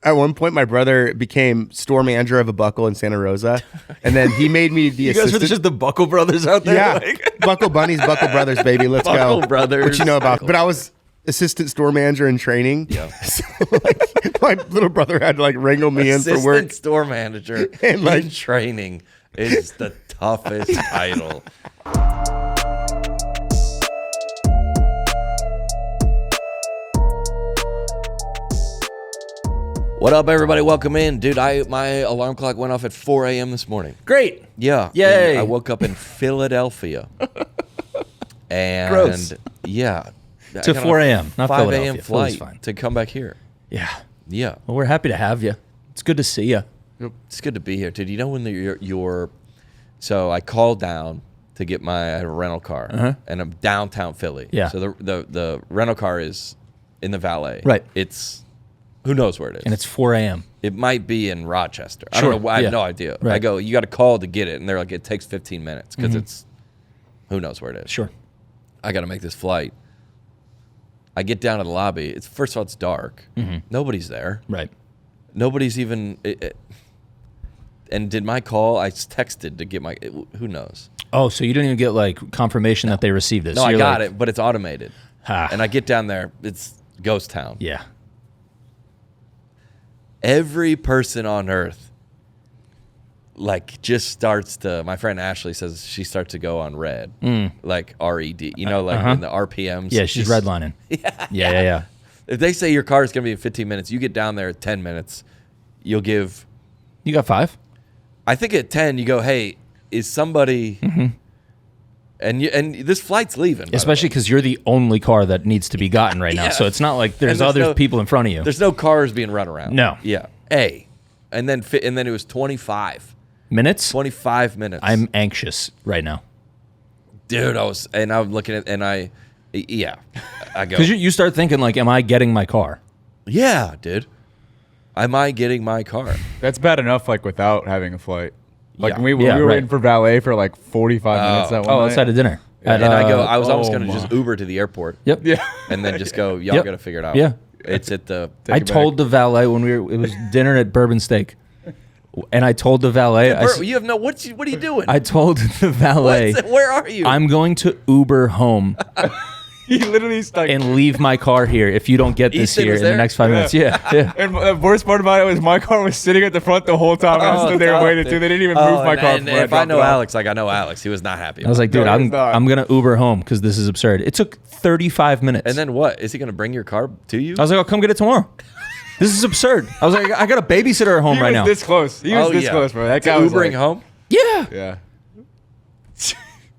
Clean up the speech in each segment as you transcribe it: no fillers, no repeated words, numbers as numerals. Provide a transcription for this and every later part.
At one point, my brother became store manager of a Buckle in Santa Rosa, and then he made me the assistant. You guys are just the Buckle brothers out there? Yeah, Like? Buckle Bunnies, Buckle Brothers, baby, let's Buckle go. Brothers. What you know about? But I was assistant store manager in training. Yeah. So, like, my little brother had to like wrangle me in for work. Assistant store manager And, like- in training is the toughest title. What up, everybody? Welcome in. Dude, my alarm clock went off at 4 a.m. this morning. Great. Yeah. Yay. And I woke up in Philadelphia. And Gross. yeah. I To got 4 a a.m., not 5 Philadelphia. a.m. Philly's flight fine. to come back here. Yeah. Yeah. Well, we're happy to have you. It's good to see you. It's good to be here, dude. You know when you're so I called down to get my rental car, and I'm downtown Philly. Yeah. So the rental car is in the valet. Right. It's who knows where it is. And it's 4 a.m. It might be in Rochester. I Sure. don't know. I have Yeah. no idea. Right. I go, you got to call to get it, and they're like, it takes 15 minutes because it's who knows where it is. Sure. I got to make this flight. I get down to the lobby. It's first of all, it's dark. Nobody's there. Right. Nobody's even. And did my call? I texted to get my. Who knows? Oh, so you didn't even get like confirmation that they received this? No, So I you're got like, it, but it's automated. And I get down there. It's ghost town. Yeah. Every person on earth, like, just starts to. My friend Ashley says she starts to go on red, like RED. You know, like in the RPMs. Yeah, she's redlining. Yeah. If they say your car is going to be in 15 minutes, you get down there at 10 minutes. You'll give. You got 5? I think at 10 you go, hey, is somebody. And this flight's leaving. by the Especially way. because you're the only car that needs to be gotten right now. Yeah. So it's not like there's And there's other no- people in front of you. There's no cars being run around. No. Yeah. And then it was 25 Minutes? minutes. I'm anxious right now. Dude, I'm looking at, and I go, Because you start thinking like, am I getting my car? yeah, dude. Am I getting my car? That's bad enough, like, without having a flight. Like, Yeah. we Yeah, were right. waiting for valet for, like, 45 minutes that one Oh, night. let's have a dinner. At, And I go, I was almost oh going to my. just Uber to the airport. Yep. Yeah. And then just go, y'all Yep. got to figure it out. Yeah. It's at the. Take I it back. told the valet when it was dinner at Bourbon Steak, and I told the valet, You have no. What are you doing? I told the valet, Where are you? I'm going to Uber home He literally stuck. and leave my car here if you don't get this Ethan here was in the there? next 5 minutes. Yeah. And the worst part about it was my car was sitting at the front the whole time. And I stood there and waited, too. They didn't even move my car. And before if I dropped know it off. Alex, like I know Alex, he was not happy. I was like, dude, No, I'm it's not. gonna Uber home because this is absurd. It took 35 minutes. and then what? Is he going to bring your car to you? I was like, I'll come get it tomorrow. This is absurd. I was like, I got a babysitter at home He right was now. this close. He was this close, bro. That guy was Ubering like, home. Yeah. Yeah.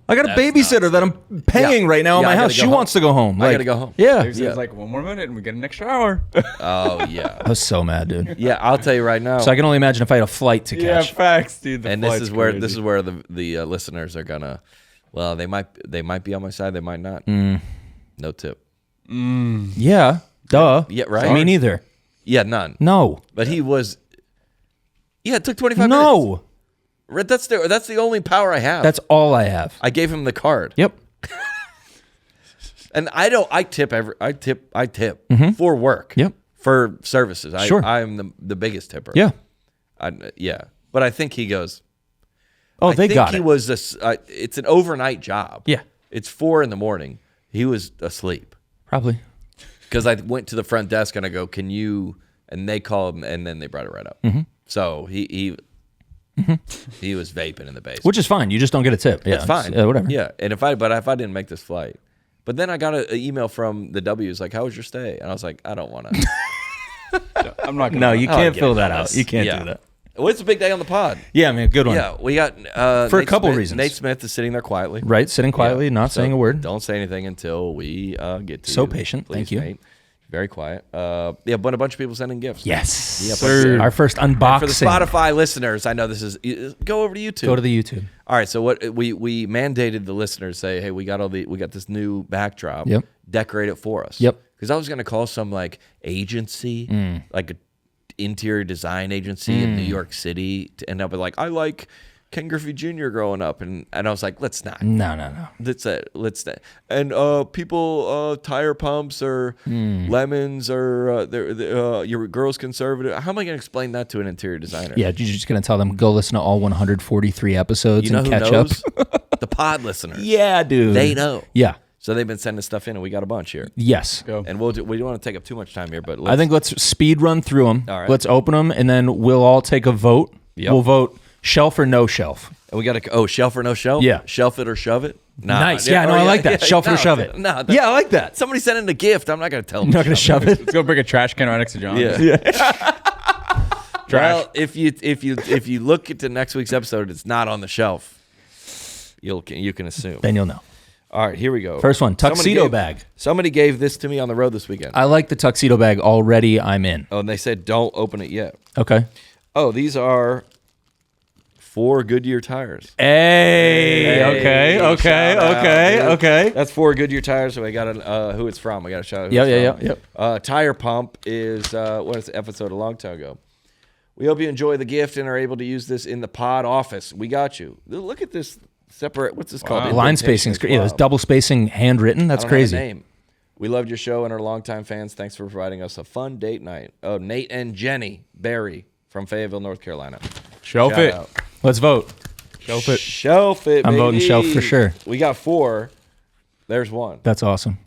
I got a That's babysitter that I'm paying Yeah. right now in Yeah, my I gotta house. go She home. wants to go home. I gotta go home. Yeah. He was like, 1 more minute and we get an extra hour. Oh yeah, I was so mad, dude. yeah. I'll tell you right now. So I can only imagine if I had a flight to Yeah, catch. facts, dude. The and this flight's is where crazy. the listeners are gonna. Well, they might be on my side. They might not. No tip. Yeah. Duh. Yeah, right. Me neither. Yeah, none. No. But he was. Yeah, it took 25 minutes. No. Right, that's the only power I have. That's all I have. I gave him the card. Yep. And I tip for work. Yep. For services. Sure. I'm the biggest tipper. Yeah. Yeah. But I think he goes. Oh, I they think got he it. was it's an overnight job. Yeah. It's 4 a.m. He was asleep Probably. because I went to the front desk and I go, "Can you?" And they called him, and then they brought it right up. So he was vaping in the basement. Which is fine. You just don't get a tip. Yeah. It's fine. Whatever. Yeah. And if I didn't make this flight, but then I got an email from the W's like, "How was your stay?" And I was like, "I don't want to." I'm not gonna No, lie. you Oh, can't get fill it. that out. You can't Yeah. do that. Well, it's a big day on the pod. Yeah, man. Good one. Yeah, we got For a Nate couple Smith- reasons. Nate Smith is sitting there quietly. Right. Sitting quietly, Yeah. not So saying a word. Don't say anything until we get to So you. patient. Please, Thank you. Nate. Very quiet. Yeah, but a bunch of people sending gifts. Yes. Yeah, Sir. Our first unboxing. For the Spotify listeners, I know this is. Go over to YouTube. Go to the YouTube. All right, so what we mandated the listeners say, hey, we got this new backdrop. Yep. Decorate it for us. Yep. Because I was gonna call some like agency, like a interior design agency in New York City, to end up with like I like Ken Griffey Jr. growing up, and I was like, let's not. No. Let's and people tire pumps or lemons or your girl's conservative. How am I going to explain that to an interior designer? Yeah, you're just going to tell them, go listen to all 143 episodes You know and who catch knows? up. The pod listeners. Yeah, dude. They know. Yeah. So they've been sending stuff in, and we got a bunch here. Yes. Go. And we don't want to take up too much time here, but I think let's speed run through them. All right. Let's open them, and then we'll all take a vote. Yep. We'll vote shelf or no shelf. and we got to shelf or no shelf. Yeah. Shelf it or shove it. Nah. Nice. Yeah, no, I like that. Shelf it or shove it. No, Yeah, I like that. Somebody sent in a gift. I'm not going to tell them. You're not going to shove it? Let's go bring a trash can right next to John. Yeah. Trash. Well, if you look at the next week's episode, it's not on the shelf. You can assume. Then you'll know. All right, here we go. First one, tuxedo bag. Somebody gave this to me on the road this weekend. I like the tuxedo bag already. I'm in. Oh, and they said don't open it yet. Okay. Oh, these are 4 Goodyear tires. Hey. Shout out, dude. Okay. That's 4 Goodyear tires. So I got who it's from. I got a shout out. Yep. Tire pump is what is the episode a long time ago. We hope you enjoy the gift and are able to use this in the pod office. We got you. Look at this separate. What's this called? Line spacing. Indentation. Yeah, there's double spacing handwritten. That's I don't have a crazy. name. We loved your show and are longtime fans. Thanks for providing us a fun date night. Oh, Nate and Jenny Barry from Fayetteville, North Carolina. Shelf Shout it. out. Let's vote. Shelf it. Shelf it, I'm baby. voting shelf for sure. We got 4. There's 1. That's awesome.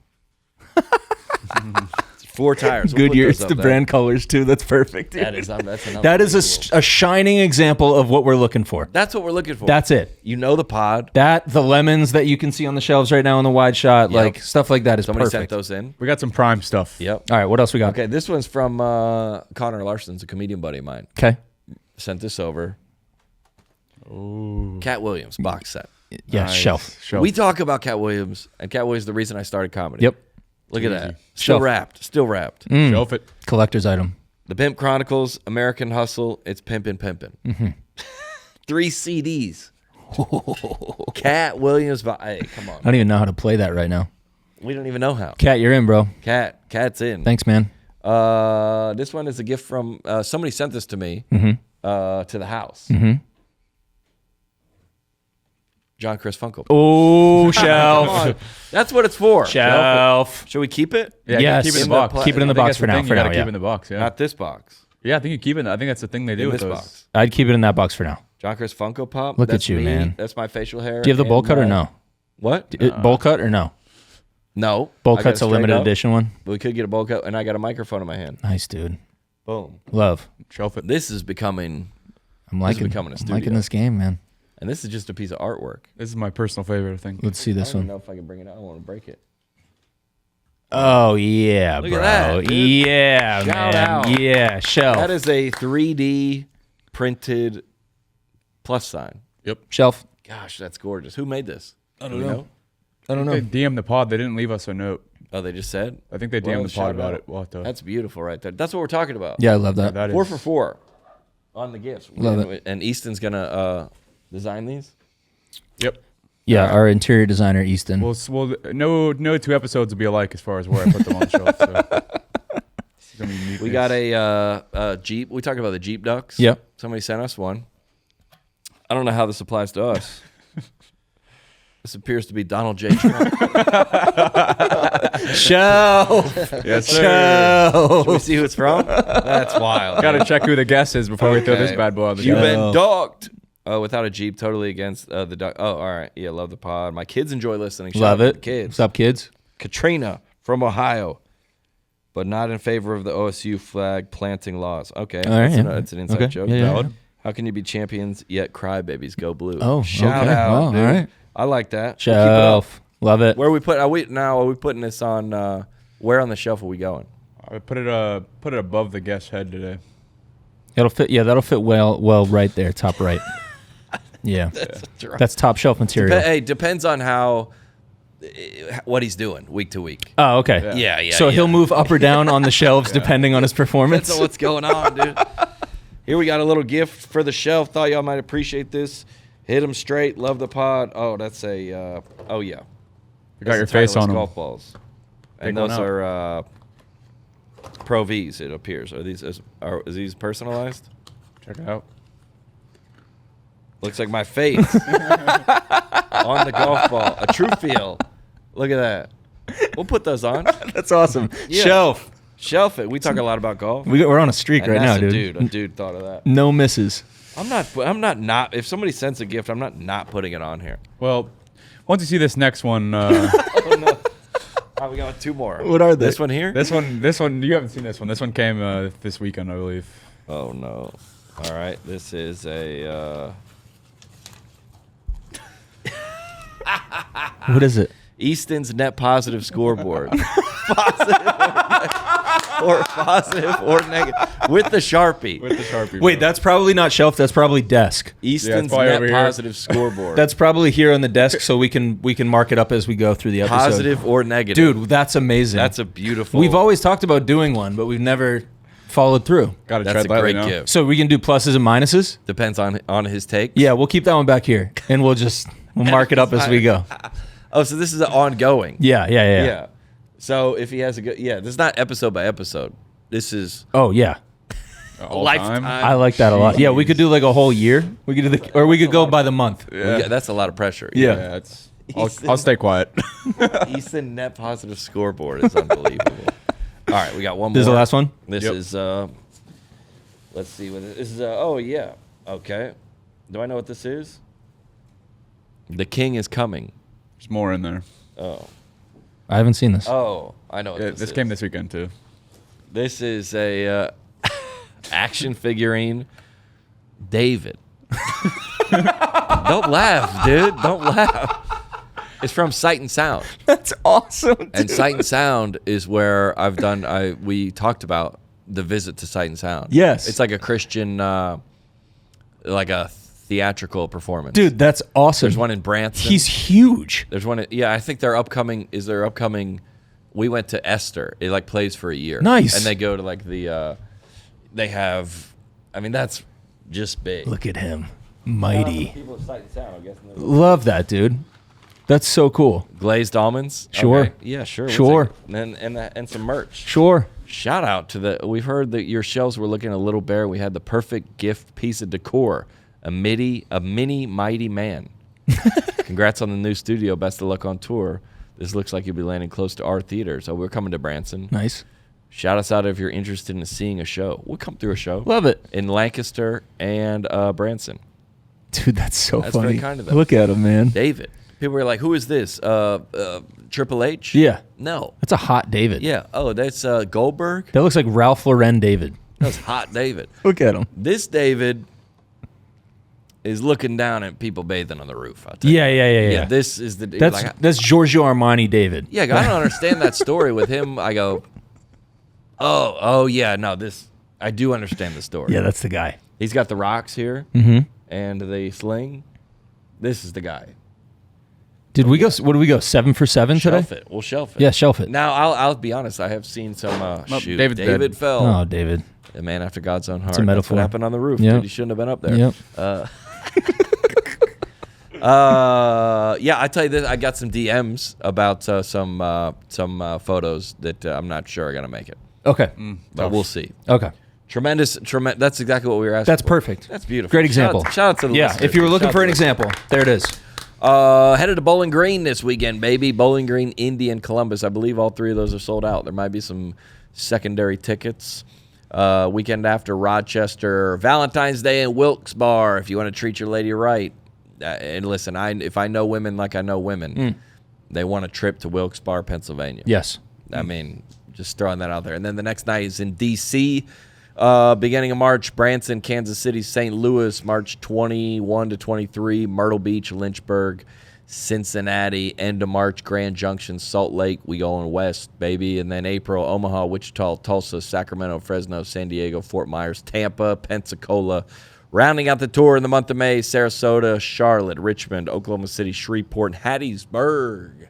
4 tires. We'll put Goodyear. those It's up the there. brand colors too. That's perfect. That is that's another That is really cool. a shining example of what we're looking for. That's what we're looking for. That's it. You know the pod. The lemons that you can see on the shelves right now in the wide shot, Yep. like stuff like that is Somebody perfect. sent those in. We got some prime stuff. Yep. All right, what else we got? Okay, this one's from Connor Larson's a comedian buddy of mine. Okay. Sent this over. Ooh. Cat Williams box set. Yeah, Nice. shelf. We talk about Cat Williams, and Cat Williams is the reason I started comedy. Yep. Look at that. Shelf. Still wrapped. Shelf it. Collector's item. The Pimp Chronicles, American Hustle, it's Pimpin' Pimpin'. Mm-hmm. 3 CDs. Cat Williams. Hey, come on. I don't even know how to play that right now. We don't even know how. Cat, you're in, bro. Cat's in. Thanks, man. This one is a gift from somebody sent this to me to the house. John Crist Funko. Oh, Come shelf. on. That's what it's for. Shelf. Should we keep it? Yeah, Yes. keep it in In the the box. keep it in the I think box that's for now, thing for you gotta now, keep yeah. it in the box. Yeah. Not this box. Yeah, I think you keep it. I think that's the thing they do In with this those. box. I'd keep it in that box for now. John Crist Funko Pop. Look at That's you, me. man. That's my facial hair. Do you have the bowl and cut or my- no? What? Bowl cut or no? No. Bowl I got cut's a straight limited up. edition one. We could get a bowl cut, and I got a microphone in my hand. Nice, dude. Boom. Love. Shelf it. This is becoming, I'm liking, becoming a I'm liking studio. this game, man. and this is just a piece of artwork. This is my personal favorite thing. Let's see I this don't even one. know if I can bring it out. I don't want to break it. Oh yeah, Look bro. at that, dude. Yeah, Shout man. out. Yeah, shelf. That is a 3D printed plus sign. Shelf. Gosh, that's gorgeous. Who made this? I Do we know. I don't They know. DM'd the pod. They didn't leave us a note. Oh, they just said? I think they Well, DM'd the shout pod about out. it. We'll have to. That's beautiful right there. That's what we're talking about. Yeah, I love that. that is 4 for 4 on the gifts. Love and, it. And Easton's going to design these. Yep. Yeah, our interior designer Easton. Well, no 2 episodes will be alike as far as where I put them on the shelf. So. It's gonna be unique. We got a Jeep. We talked about the Jeep ducks. Yep. Somebody sent us one. I don't know how this applies to us. This appears to be Donald J. Trump. Shelf. Yes, sir. Should we see who it's from? That's wild. Got to check who the guest is before we throw this Okay. bad boy on the You've shelf. been docked. Oh, without a Jeep, totally against the duck. Oh, all right. Yeah, love the pod. My kids enjoy listening. Shout Love out to it. the kids. What's up, kids? Katrina from Ohio, but not in favor of the OSU flag planting laws. Okay, All right, yeah. That's an inside Okay. joke. Yeah, yeah, Valid. yeah. How can you be champions yet crybabies go blue? Oh, shout okay. out, Well, dude. all right. I like that. Keep it up. Shelf. Love it. Where are we put? Are we putting this on? Where on the shelf are we going? I put it above the guest head today. It'll fit. Yeah, that'll fit well right there, top right. Yeah, that's top shelf material. Hey, depends on how what he's doing week to week. Oh, okay. Yeah. So he'll move up or down on the shelves depending on his performance. That's what's going on, dude. Here we got a little gift for the shelf. Thought y'all might appreciate this. Hit them straight. Love the pod. Oh, that's a. Oh yeah. You got your That's the title. face on It's them. golf balls, and Pick one those out. are Pro V's. It appears. Are these personalized? Check it out. Looks like my face on the golf ball. A true feel. Look at that. We'll put those on. That's awesome. Yeah. Shelf it. We talk a lot about golf. We're on a streak And right now, that's dude. A dude thought of that. No misses. I'm not. If somebody sends a gift, I'm not putting it on here. Well, once you see this next one, Oh no. Oh, we got 2 more. What are they? This one here? this one, you haven't seen this one. This one came this weekend, I believe. Oh no. All right. This is a What is it? Easton's net positive scoreboard. positive or negative with the Sharpie. With the Sharpie. Wait, bro. that's probably not shelf. That's probably desk. Easton's probably net over here. positive scoreboard. That's probably here on the desk, so we can mark it up as we go through the episode. positive or negative. Dude, that's amazing. That's a beautiful. We've always talked about doing one, but we've never followed through. Got to That's tread a lightly great now. gift. So we can do pluses and minuses. Depends on his take. Yeah, we'll keep that one back here, and we'll mark it up as we go. Oh, so this is an ongoing. Yeah. So if he has a good, this is not episode by episode. This is Oh yeah, All lifetime. time. I like that a lot. Yeah, we could do like a whole year. We could do or we could go by the month. That's a lot of pressure. Yeah. Yeah, it's. I'll stay quiet. Easton net positive scoreboard is unbelievable. All right, we got one more. This is the last one. This Yep. is let's see what this is. Oh yeah. Okay. Do I know what this is? The king is coming. There's more in there. Oh. I haven't seen this. Oh, I know what Yeah, this this is. came this weekend too. This is a action figurine, David. Don't laugh, dude. Don't laugh. It's from Sight and Sound, That's awesome. and Sight and Sound is where we talked about the visit to Sight and Sound. Yes. It's like a Christian, like a theatrical performance. Dude, that's awesome. There's one in Branson. He's huge. There's one. I think their upcoming. We went to Esther. It like plays for a year. Nice. And they go to like the. They have. I mean, that's just big. Look at him, mighty. People of Sight and Sound, I'm guessing. Love that, dude. That's so cool. Glazed almonds. Sure. Okay. Yeah, sure. We'll Sure. take it. And some merch. Sure. Shout out to the. We've heard that your shelves were looking a little bare. We had the perfect gift piece of decor. A mini mighty man. Congrats on the new studio. Best of luck on tour. This looks like you'll be landing close to our theater. So we're coming to Branson. Nice. Shout us out if you're interested in seeing a show. We'll come through a show. Love it. In Lancaster and Branson. Dude, that's so That's funny. very kind of them. Look at him, man. David. People were like, who is this? Triple H? Yeah. No. That's a hot David. Yeah. Oh, that's Goldberg? That looks like Ralph Lauren David. That's hot David. Look at him. This David is looking down at people bathing on the roof. I'll tell you. Yeah. This is the. That's like, that's Giorgio Armani David. yeah, I don't understand that story with him. I go, oh yeah, no, this I do understand the story. Yeah, that's the guy. He's got the rocks here Mm-hmm. and the sling. This is the guy. Did we go? What did we go? 7 for 7 today? Shelf it. We'll shelf it. Yeah, shelf it. Now I'll be honest. I have seen some. Shoot, David's David dead. fell. Oh, David. A man after God's own heart. a That's metaphor. what happened on the roof. Yep. Dude, he shouldn't have been up there. Yep. Yeah, I tell you this. I got some DMs about some photos that I'm not sure are gonna make it, Okay. but we'll see. Okay. Tremendous. That's exactly what we were asking. That's for. perfect. That's beautiful. Great example. Shout out to the Yeah. listeners. If you were looking Shout for out an to example, there it is. Headed to Bowling Green this weekend, baby. Bowling Green, Indy, and Columbus. I believe all three of those are sold out. There might be some secondary tickets. Weekend after Rochester, Valentine's Day in Wilkes-Barre. If you want to treat your lady right, and listen, if I know women like I know women, they want a trip to Wilkes-Barre, Pennsylvania. Yes. I mean, just throwing that out there. And then the next night is in D.C. Beginning of March, Branson, Kansas City, St. Louis, March 21 to 23, Myrtle Beach, Lynchburg, Cincinnati, end of March, Grand Junction, Salt Lake. We going west, baby. And then April, Omaha, Wichita, Tulsa, Sacramento, Fresno, San Diego, Fort Myers, Tampa, Pensacola. Rounding out the tour in the month of May, Sarasota, Charlotte, Richmond, Oklahoma City, Shreveport, Hattiesburg.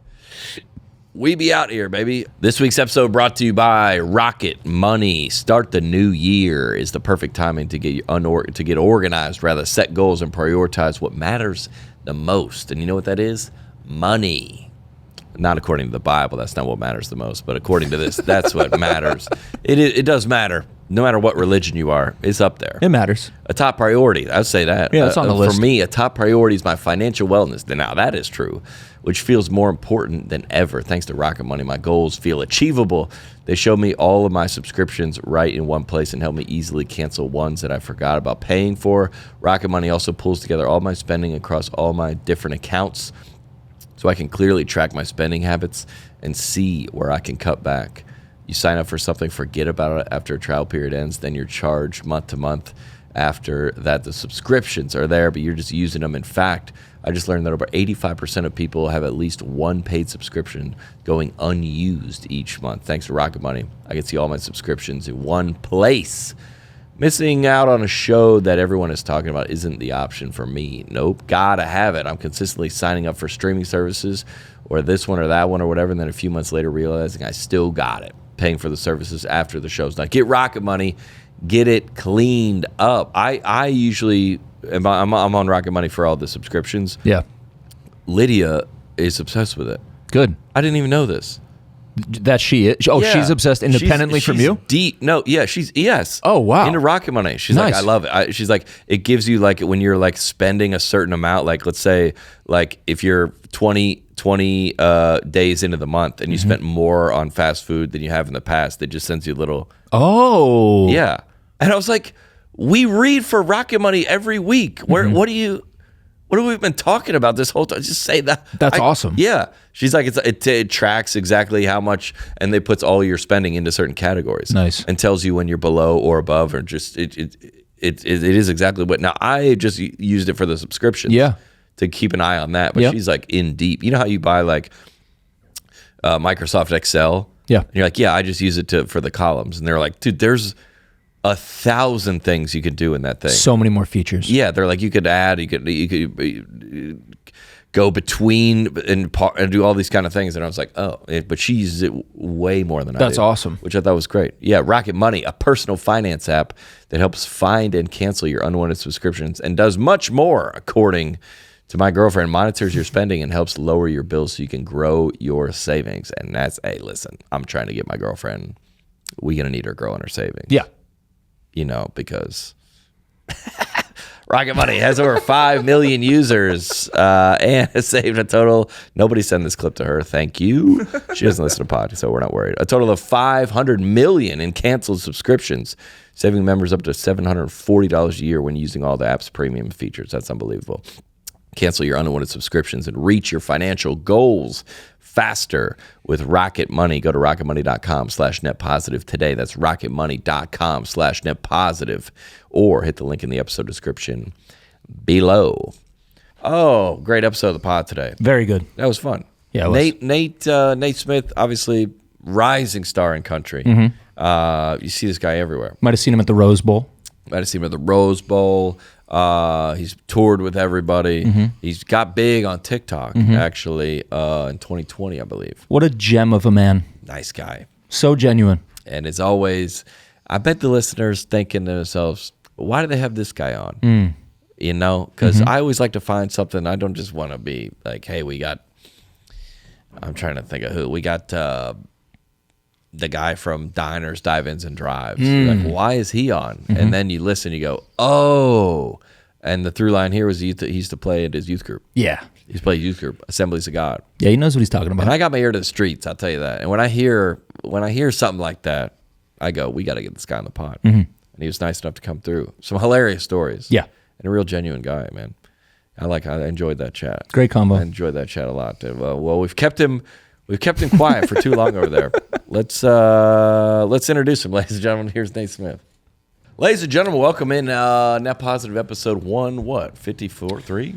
We be out here, baby. This week's episode brought to you by Rocket Money. Start the new year is the perfect timing to get organized, rather set goals and prioritize what matters the most. And you know what that is? Money. Not according to the Bible. That's not what matters the most. But according to this, that's what matters. It does matter. No matter what religion you are, it's up there. It matters. A top priority. I'd say that. Yeah, it's on the list. For me, a top priority is my financial wellness. Now, that is true, which feels more important than ever. Thanks to Rocket Money, my goals feel achievable. They show me all of my subscriptions right in one place and help me easily cancel ones that I forgot about paying for. Rocket Money also pulls together all my spending across all my different accounts so I can clearly track my spending habits and see where I can cut back. You sign up for something, forget about it after a trial period ends, then you're charged month to month. After that, the subscriptions are there, but you're just using them. In fact, I just learned that over 85% of people have at least one paid subscription going unused each month. Thanks to Rocket Money, I can see all my subscriptions in one place. Missing out on a show that everyone is talking about isn't the option for me. Nope, gotta have it. I'm consistently signing up for streaming services or this one or that one or whatever, and then a few months later realizing I still got it. Paying for the services after the show's done. Get Rocket Money, get it cleaned up. I usually, I'm on Rocket Money for all the subscriptions. Yeah. Lydia is obsessed with it. Good. I didn't even know this. That she is. Oh, Yeah. she's obsessed independently from She's you? Deep. No, yeah, yes. Oh, wow. Into Rocket Money. She's Nice. like, I love it. She's like, it gives you like when you're like spending a certain amount, like let's say like if you're 20 days into the month and you spent more on fast food than you have in the past, it just sends you a little. Oh. Yeah. And I was like, we read for Rocket Money every week. What have we been talking about this whole time? Just say that. That's awesome. Yeah. She's like, it tracks exactly how much, and they puts all your spending into certain categories. Nice. And tells you when you're below or above, or just, it is exactly what. Now, I just used it for the subscriptions. Yeah. To keep an eye on that. But she's like in deep. You know how you buy like Microsoft Excel? Yeah. And you're like, yeah, I just use it for the columns. And they're like, dude, there's 1,000 things you could do in that thing. So many more features. Yeah, they're like, you could add, you could go between and do all these kind of things. And I was like, but she uses it way more than I do. That's awesome. Which I thought was great. Yeah, Rocket Money, a personal finance app that helps find and cancel your unwanted subscriptions and does much more, according to my girlfriend. Monitors your spending and helps lower your bills so you can grow your savings. And that's, hey, listen, I'm trying to get my girlfriend, we're going to need her growing her savings. Yeah. You know, because Rocket Money has over 5 million users and has saved a total. Nobody send this clip to her. Thank you. She doesn't listen to pod, so we're not worried. A total of 500 million in canceled subscriptions, saving members up to $740 a year when using all the app's premium features. That's unbelievable. Cancel your unwanted subscriptions and reach your financial goals faster with Rocket Money. Go to rocketmoney.com/netpositive today. That's rocketmoney.com/netpositive, or hit the link in the episode description below. Oh, great episode of the pod today. Very good. That was fun. Yeah, it was. Nate Smith, obviously rising star in country. You see this guy everywhere. Might have seen him at the Rose Bowl. Might have seen him at the Rose Bowl. He's toured with everybody. He's got big on TikTok, actually, in 2020, I believe. What a gem of a man. Nice guy. So genuine. And it's always, I bet the listeners thinking to themselves, why do they have this guy on? You know, because I always like to find something. I don't just want to be like, hey, I'm trying to think of who. We got the guy from Diners, Dive-Ins, and Drives. You're like, why is he on? And then you listen, you go, oh. And the through line here was he used to play at his youth group. Yeah. He used to play youth group, Assemblies of God. Yeah, he knows what he's talking about. And I got my ear to the streets, I'll tell you that. And when I hear something like that, I go, we got to get this guy on the pod. And he was nice enough to come through. Some hilarious stories. Yeah. And a real genuine guy, man. I enjoyed that chat. Great combo. I enjoyed that chat a lot. Well, we've kept him quiet for too long over there. Let's introduce him, ladies and gentlemen. Here's Nate Smith. Ladies and gentlemen, welcome in Net Positive episode 54, 3?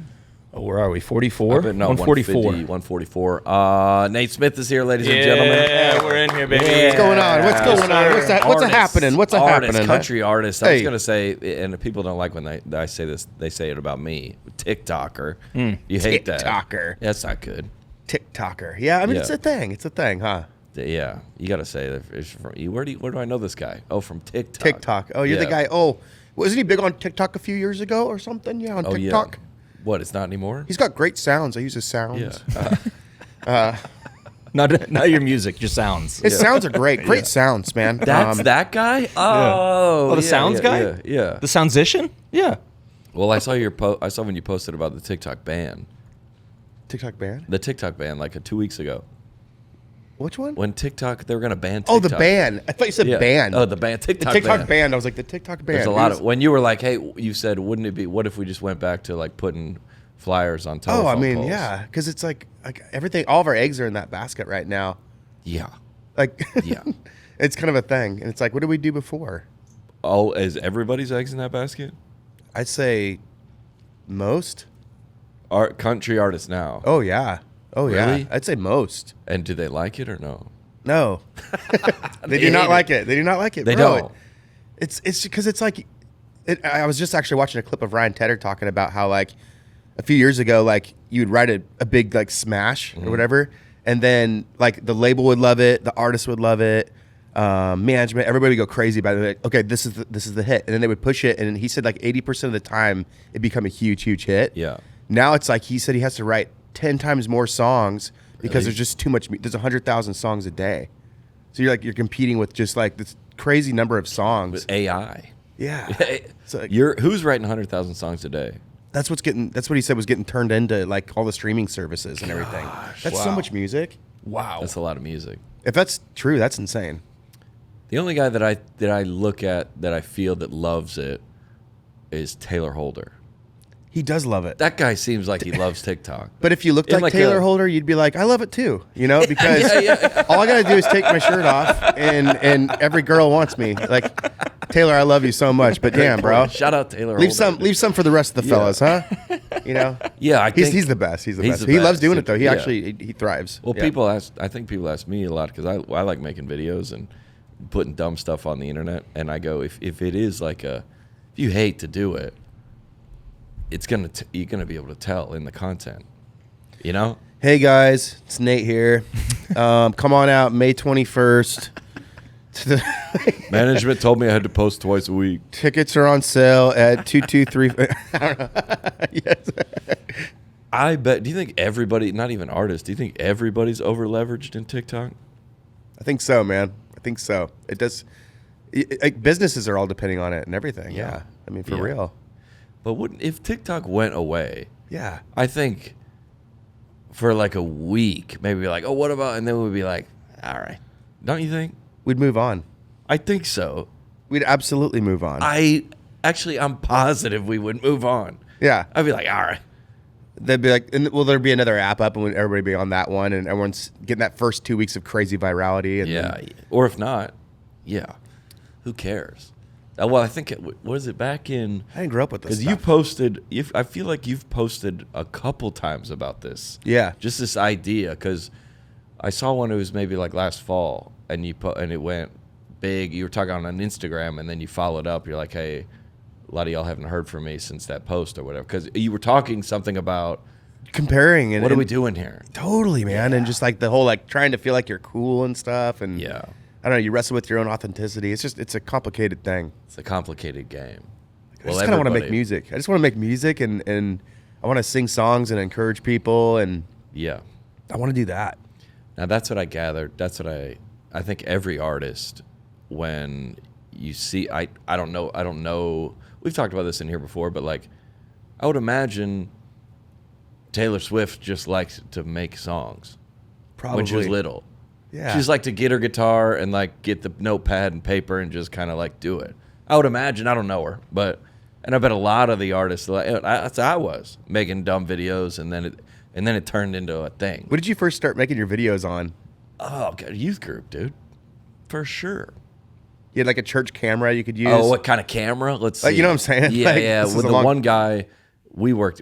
Oh, where are we? 44? 144. 144. Nate Smith is here, ladies and gentlemen. Yeah, we're in here, baby. What's going on? What's going on? What's happening? What's happening? Country artist. I was Hey. going to say, and people don't like when I say this, they say it about me. TikToker. You hate that. TikToker. That's not good. TikToker. Yeah, I mean, Yeah. It's a thing. It's a thing, huh? Yeah, you got to say that. It's from, where do I know this guy? Oh, from TikTok. TikTok. Oh, you're the Yeah. guy. Oh, wasn't he big on TikTok a few years ago or something? Yeah, on Oh, TikTok. yeah. What? It's not anymore. He's got great sounds. I use his sounds. Yeah. Not your music, just sounds. His sounds are great. Great sounds, man. That's that guy? Oh, the sounds guy? Yeah. The soundsician? Yeah. Well, I saw I saw when you posted about the TikTok ban. TikTok ban? The TikTok ban, like 2 weeks ago. Which one? When TikTok, they were going to ban TikTok. Oh, the ban. I thought you said ban. Oh, the ban. TikTok The TikTok ban. ban. I was like, the TikTok ban. There's a lot of, when you were like, hey, you said, wouldn't it be, what if we just went back to like putting flyers on telephone Oh, I mean, poles? yeah. Because it's like everything, all of our eggs are in that basket right now. Yeah. Like, Yeah. it's kind of a thing. And it's like, what did we do before? Oh, is everybody's eggs in that basket? I'd say most. Country artists now. Oh, yeah. Oh, Really? yeah. I'd say most. And do they like it or no? No. They do not like it. They do not like it. They bro. don't. It's because it's like, I was just actually watching a clip of Ryan Tedder talking about how like a few years ago, like you'd write a big like smash or whatever, and then like the label would love it, the artist would love it, management, everybody would go crazy about it. Like, okay, this is the hit, and then they would push it, and he said like 80% of the time it become a huge hit. Yeah. Now it's like he said he has to write 10 times more songs because Really? there's just too much. There's 100,000 songs a day, so you're competing with just like this crazy number of songs. With AI. Yeah. So Who's writing 100,000 songs a day? that's what he said was getting turned into like all the streaming services and everything. That's so wow. much music. Wow. That's a lot of music. If that's true, that's insane. The only guy that I look at that I feel that loves it is Taylor Holder. He does love it. That guy seems like he loves TikTok. But if you looked In like like Taylor a- Holder, you'd be like, I love it too, because all I gotta do is take my shirt off, and every girl wants me. Like, Taylor, I love you so much, but damn, bro, Shout out Taylor leave Holder. leave some for the rest of the fellas, huh? Yeah, I think He's the best. He's the he's best. the He loves best. doing it though. He Yeah. actually he thrives. Well, Yeah. I think people ask me a lot because I like making videos and putting dumb stuff on the internet. And I go, if it is like if you hate to do it, you're gonna be able to tell in the content, Hey guys, it's Nate here. Come on out May 21st. Management told me I had to post twice a week. Tickets are on sale at 223. I don't know. Yes. I bet. Do you think everybody, not even artists, do you think everybody's over leveraged in TikTok? I think so, man. I think so. It does. Businesses are all depending on it and everything. Yeah. I mean, for Yeah. real. But if TikTok went away, Yeah. I think for like a week, maybe be like, oh, what about? And then we'd be like, all right. Don't you think? We'd move on. I think so. We'd absolutely move on. I'm positive we would move on. Yeah. I'd be like, all right. They'd be like, will there be another app up and everybody be on that one and everyone's getting that first 2 weeks of crazy virality? And Yeah. then- Or if not, yeah. Who cares? Well, I think was it back in? I didn't grow up with this Because stuff. you posted. I feel like you've posted a couple times about this. Yeah. Just this idea, because I saw one. It was maybe like last fall, and and it went big. You were talking on Instagram, and then you followed up. You're like, hey, a lot of y'all haven't heard from me since that post or whatever. Because you were talking something about Comparing. And, what are and we doing here? Totally, man. And just like the whole like trying to feel like you're cool and stuff. And Yeah. I don't know. You wrestle with your own authenticity. It's a complicated thing. It's a complicated game. I just kind of want to make music. I just want to make music and I want to sing songs and encourage people. And Yeah. I want to do that. Now that's what I gathered. That's what I think every artist, when you see, I don't know. We've talked about this in here before, but like, I would imagine Taylor Swift just likes to make songs Probably. when she was little. Yeah. She just like to get her guitar and like get the notepad and paper and just kind of like do it. I would imagine. I don't know her, and I bet a lot of the artists, that's how I was making dumb videos, and then it turned into a thing. What did you first start making your videos on? Oh, God, youth group, dude, for sure. You had like a church camera you could use. Oh, what kind of camera? Let's see. Like, you know what I'm saying? Yeah, Like, yeah. this is With a the long- one guy, I worked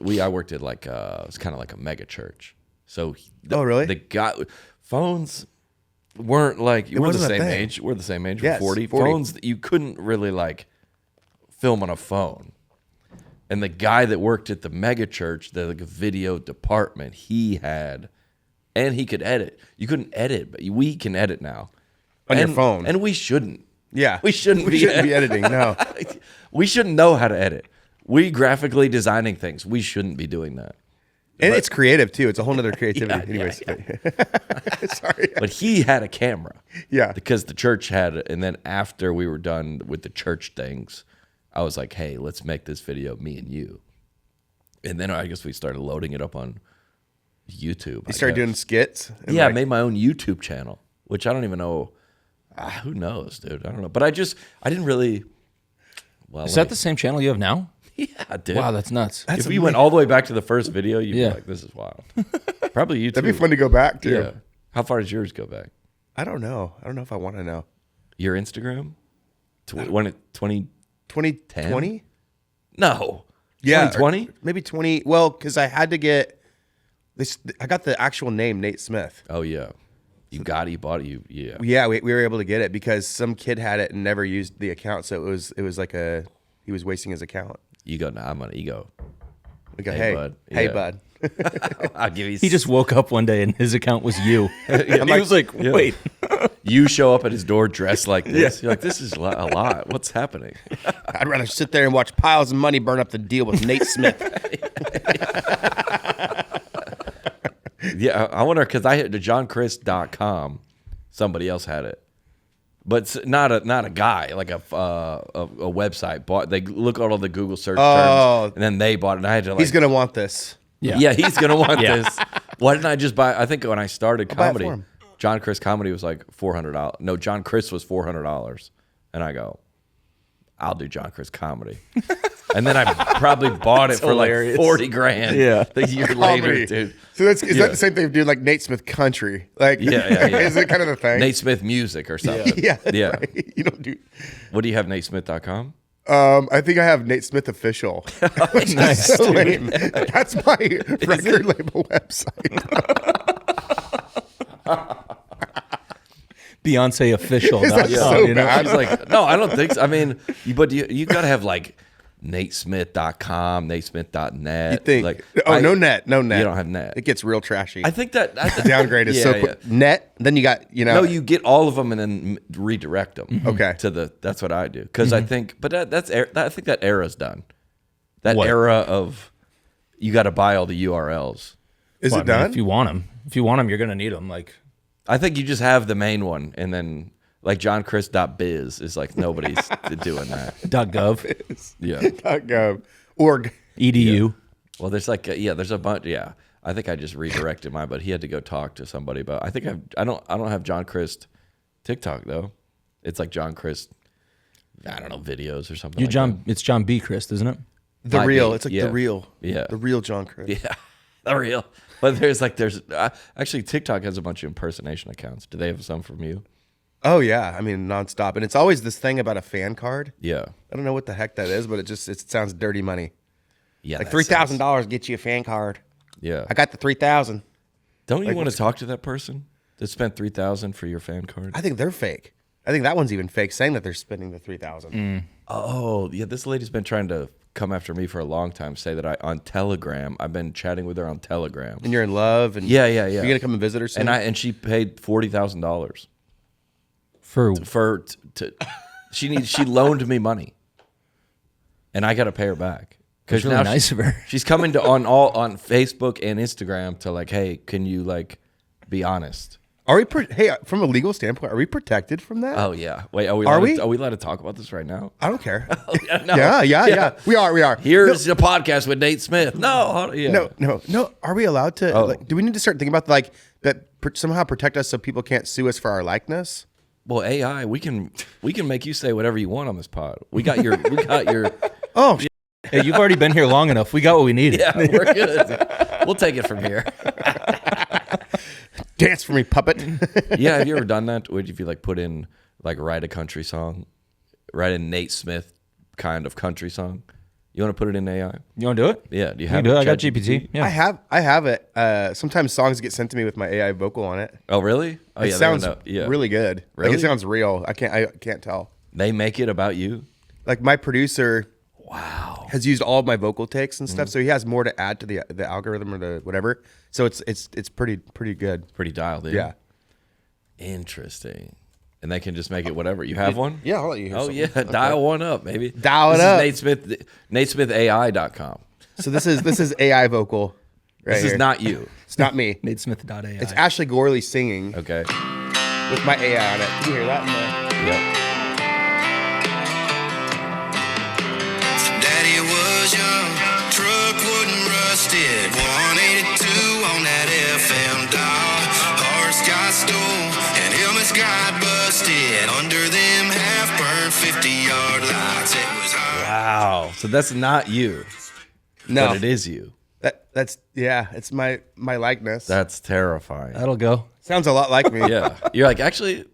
at like it was kind of like a mega church. So Oh, really? The guy phones weren't like we're the wasn't a same thing. age. We're the same age. Yes, We're 40. 40. Phones you couldn't really like film on a phone. And the guy that worked at the mega church, the like, video department, he could edit. You couldn't edit, but we can edit now On your phone. and we shouldn't. Yeah. We shouldn't be editing. No. We shouldn't know how to edit. We graphically designing things. We shouldn't be doing that. And it's creative too. It's a whole nother creativity. Yeah, Anyways, yeah. sorry. But he had a camera. Yeah. Because the church had it. And then after we were done with the church things, I was like, hey, let's make this video, me and you. And then I guess we started loading it up on YouTube. You started doing skits. And Yeah, I made my own YouTube channel, which I don't even know. Who knows, dude? I don't know. But I didn't really. Well, Is that the same channel you have now? Yeah, dude. Wow, that's nuts. If we went all the way back to the first video, you'd be like, this is wild. Probably YouTube. That'd be fun to go back to. Yeah. How far does yours go back? I don't know. I don't know if I want to know. Your Instagram? When it 2020? No. Yeah. 2020? Maybe 20. Well, because I had to get this. I got the actual name, Nate Smith. Oh, yeah. You got it. You bought it. Yeah. Yeah, we were able to get it because some kid had it and never used the account. So it was like he was wasting his account. You go, nah, I'm going to ego. We go, Hey, bud. Hey, Yeah. bud. I'll give you. He just woke up one day and his account was you. He was like, Yeah. wait. You show up at his door dressed like this. You're like, this is a lot. What's happening? I'd rather sit there and watch piles of money burn up than deal with Nate Smith. Yeah, I wonder because I hit the JohnChrist.com. Somebody else had it, but it's not a guy like a website bought. They look at all the Google search terms, and then they bought it. And I had to like, He's gonna want this. yeah, he's gonna want this. Why didn't I just buy? I think when I started buy it comedy, for him. John Crist comedy was like $400. No, John Crist was $400, and I go, I'll do John Crist comedy. And then I probably bought it for hilarious. like $40,000. Yeah. The year later, dude. So is that the same thing, dude? Like Nate Smith country? Like, Yeah. is it kind of the thing? Nate Smith music or something. Yeah. Yeah. Right. You don't do. What do you have? NateSmith.com? I think I have Nate Smith official. Which is so lame. That's my record label website. Beyonce official. That Yeah. so bad? He's like, no, I don't think so. I mean, but you got to have like NateSmith.com, NateSmith.net. You think? Like, no net. You don't have net. It gets real trashy. I think that The downgrade is so quick. Net. Then you got No, you get all of them and then redirect them. Okay. To the that's what I do because I think, but I think that era's done. That What? era of you got to buy all the URLs. Is Well, it I mean, done? if you want them, you're gonna need them. Like, I think you just have the main one and then like JohnChrist.biz is like nobody's doing that. .gov, Yeah. .gov. Org. edu. Well, there's like there's a bunch. Yeah, I think I just redirected mine, but he had to go talk to somebody. But I think I don't have John Crist TikTok though. It's like John Crist. I don't know, videos or something. It's John B. Christ, isn't it? The Might real. be, It's like yeah. the real. Yeah. The real John Crist. Yeah, the real. But there's actually TikTok has a bunch of impersonation accounts. Do they have some from you? Oh yeah. I mean, nonstop. And it's always this thing about a fan card. Yeah. I don't know what the heck that is, but it sounds dirty money. Yeah. Like that sounds- $3,000 gets you a fan card. Yeah. I got the 3,000. Don't you want to talk to that person that spent $3,000 for your fan card? I think they're fake. I think that one's even fake, saying that they're spending the 3,000. Oh, yeah. This lady's been trying to come after me for a long time. Say that on Telegram. I've been chatting with her on Telegram. And you're in love, and Yeah. you're gonna come and visit her soon. And she paid $40,000 For she loaned me money, and I got to pay her back That's really nice of her. She's coming to on Facebook and Instagram to like, hey, can you like be honest? Are we? Hey, from a legal standpoint, are we protected from that? Oh yeah. Wait, are we? Are allowed we? Are we allowed to talk about this right now? I don't care. No. Yeah. We are. Here's a podcast with Nate Smith. No. Yeah. No. Are we allowed to? Oh. Like, do we need to start thinking about like that somehow protect us so people can't sue us for our likeness? Well, AI, we can make you say whatever you want on this pod. We got your. Oh, hey, you've already been here long enough. We got what we needed. Yeah, we're good. We'll take it from here. dance for me, puppet. Yeah, have you ever done that? Would you like put in like write a country song, write a Nate Smith kind of country song? You want to put it in AI? You want to do it? Yeah. Do you You have can do it. I got ChatGPT? GPT. Yeah. I have it. Sometimes songs get sent to me with my AI vocal on it. Oh, really? Oh, It yeah. sounds Yeah. really good. Like Really? it sounds real. I can't tell. They make it about you. Like my producer Wow. has used all of my vocal takes and stuff, so he has more to add to the algorithm or the whatever. So it's pretty good. Pretty dialed in. Yeah. Interesting. And they can just make it whatever. You have one? Yeah, I'll let you hear Oh something. yeah, dial one up, maybe. Dial it This up. is NateSmithAI.com. So this is AI vocal. Right This is here. not you. It's not me. NateSmith.ai. It's Ashley Gorley singing Okay. with my AI on it. Can you hear that? Yep. Daddy was young, truck wouldn't rusted. 182 on that FM dial. Horse got stole and helmets got busted. Under them half-burned 50-yard lights. It was hot. Wow. So that's not you. No, But it is you. That's it's my likeness. That's terrifying. That'll go. Sounds a lot like me. Yeah. You're like, actually,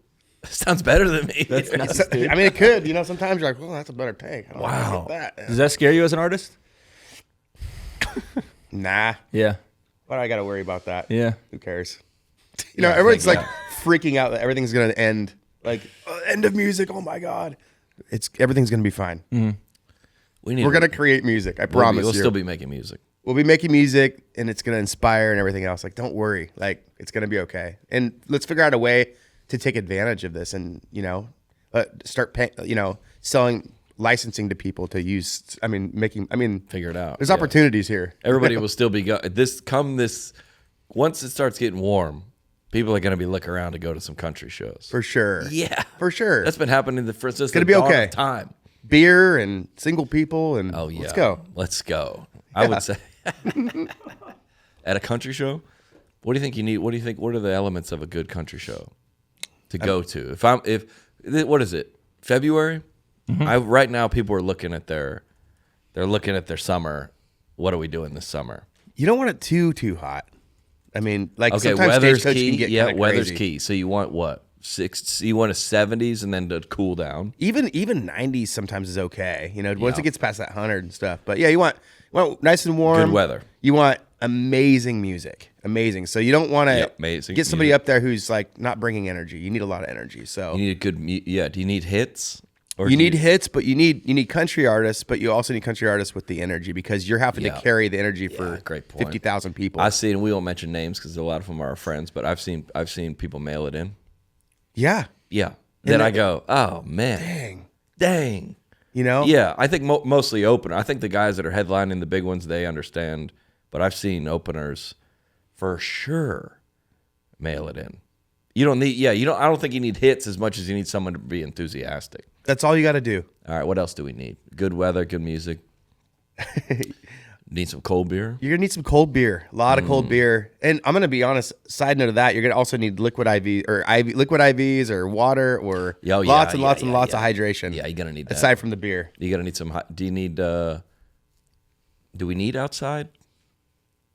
it sounds better than me. That's nice, So- dude. I mean, it could. Sometimes you're like, well, that's a better take. I don't Wow. Like that. Does that scare you as an artist? Nah. Yeah. Why do I got to worry about that? Yeah. Who cares? Yeah, I everyone's think, like freaking out that everything's gonna end. Like end of music. Oh my god. Everything's gonna be fine. We're gonna create music. I promise We'll you. still be making music. We'll be making music, and it's gonna inspire and everything else. Like, don't worry. Like, it's gonna be okay. And let's figure out a way to take advantage of this, and start paying. Selling, licensing to people to use. Figure it out. There's Yeah. opportunities here. Everybody will still be once it starts getting warm, people are going to be looking around to go to some country shows. For sure. Yeah. For sure. That's been happening since gonna the be dawn okay. of time. Beer and single people and Oh yeah. Let's go. I would say at a country show, what do you think you need? What are the elements of a good country show to go to? What is it? February? Right now people are looking at their summer. What are we doing this summer? You don't want it too hot. I mean, like Okay, sometimes weather's Stagecoach key. can get Yeah, kinda weather's crazy. key. So you want what? You want a 70s and then to cool down. Even 90s sometimes is okay. Once it gets past that 100 and stuff. But yeah, you want nice and warm. Good weather. You want amazing music. Amazing. So you don't want to Yep, amazing get somebody music. up there who's like not bringing energy. You need a lot of energy. So You need a good. Yeah. Do you need hits? Or you do need hits, but you need country artists, but you also need country artists with the energy because you're having Yeah. to carry the energy for great point. 50,000 people. I've seen. We won't mention names because a lot of them are our friends, but I've seen people mail it in. yeah. Yeah. Then I go, oh man, dang. Yeah, I think mostly opener. I think the guys that are headlining the big ones, they understand. But I've seen openers for sure mail it in. You don't need. Yeah, you don't. I don't think you need hits as much as you need someone to be enthusiastic. That's all you got to do. All right, what else do we need? Good weather, good music. Need some cold beer. You're gonna need some cold beer, a lot of cold beer, and I'm gonna be honest. Side note of that, you're gonna also need liquid liquid IVs or water or lots and lots of hydration. Yeah, you're gonna need that. aside from the beer. You're gonna need some. Do you need? Do we need outside?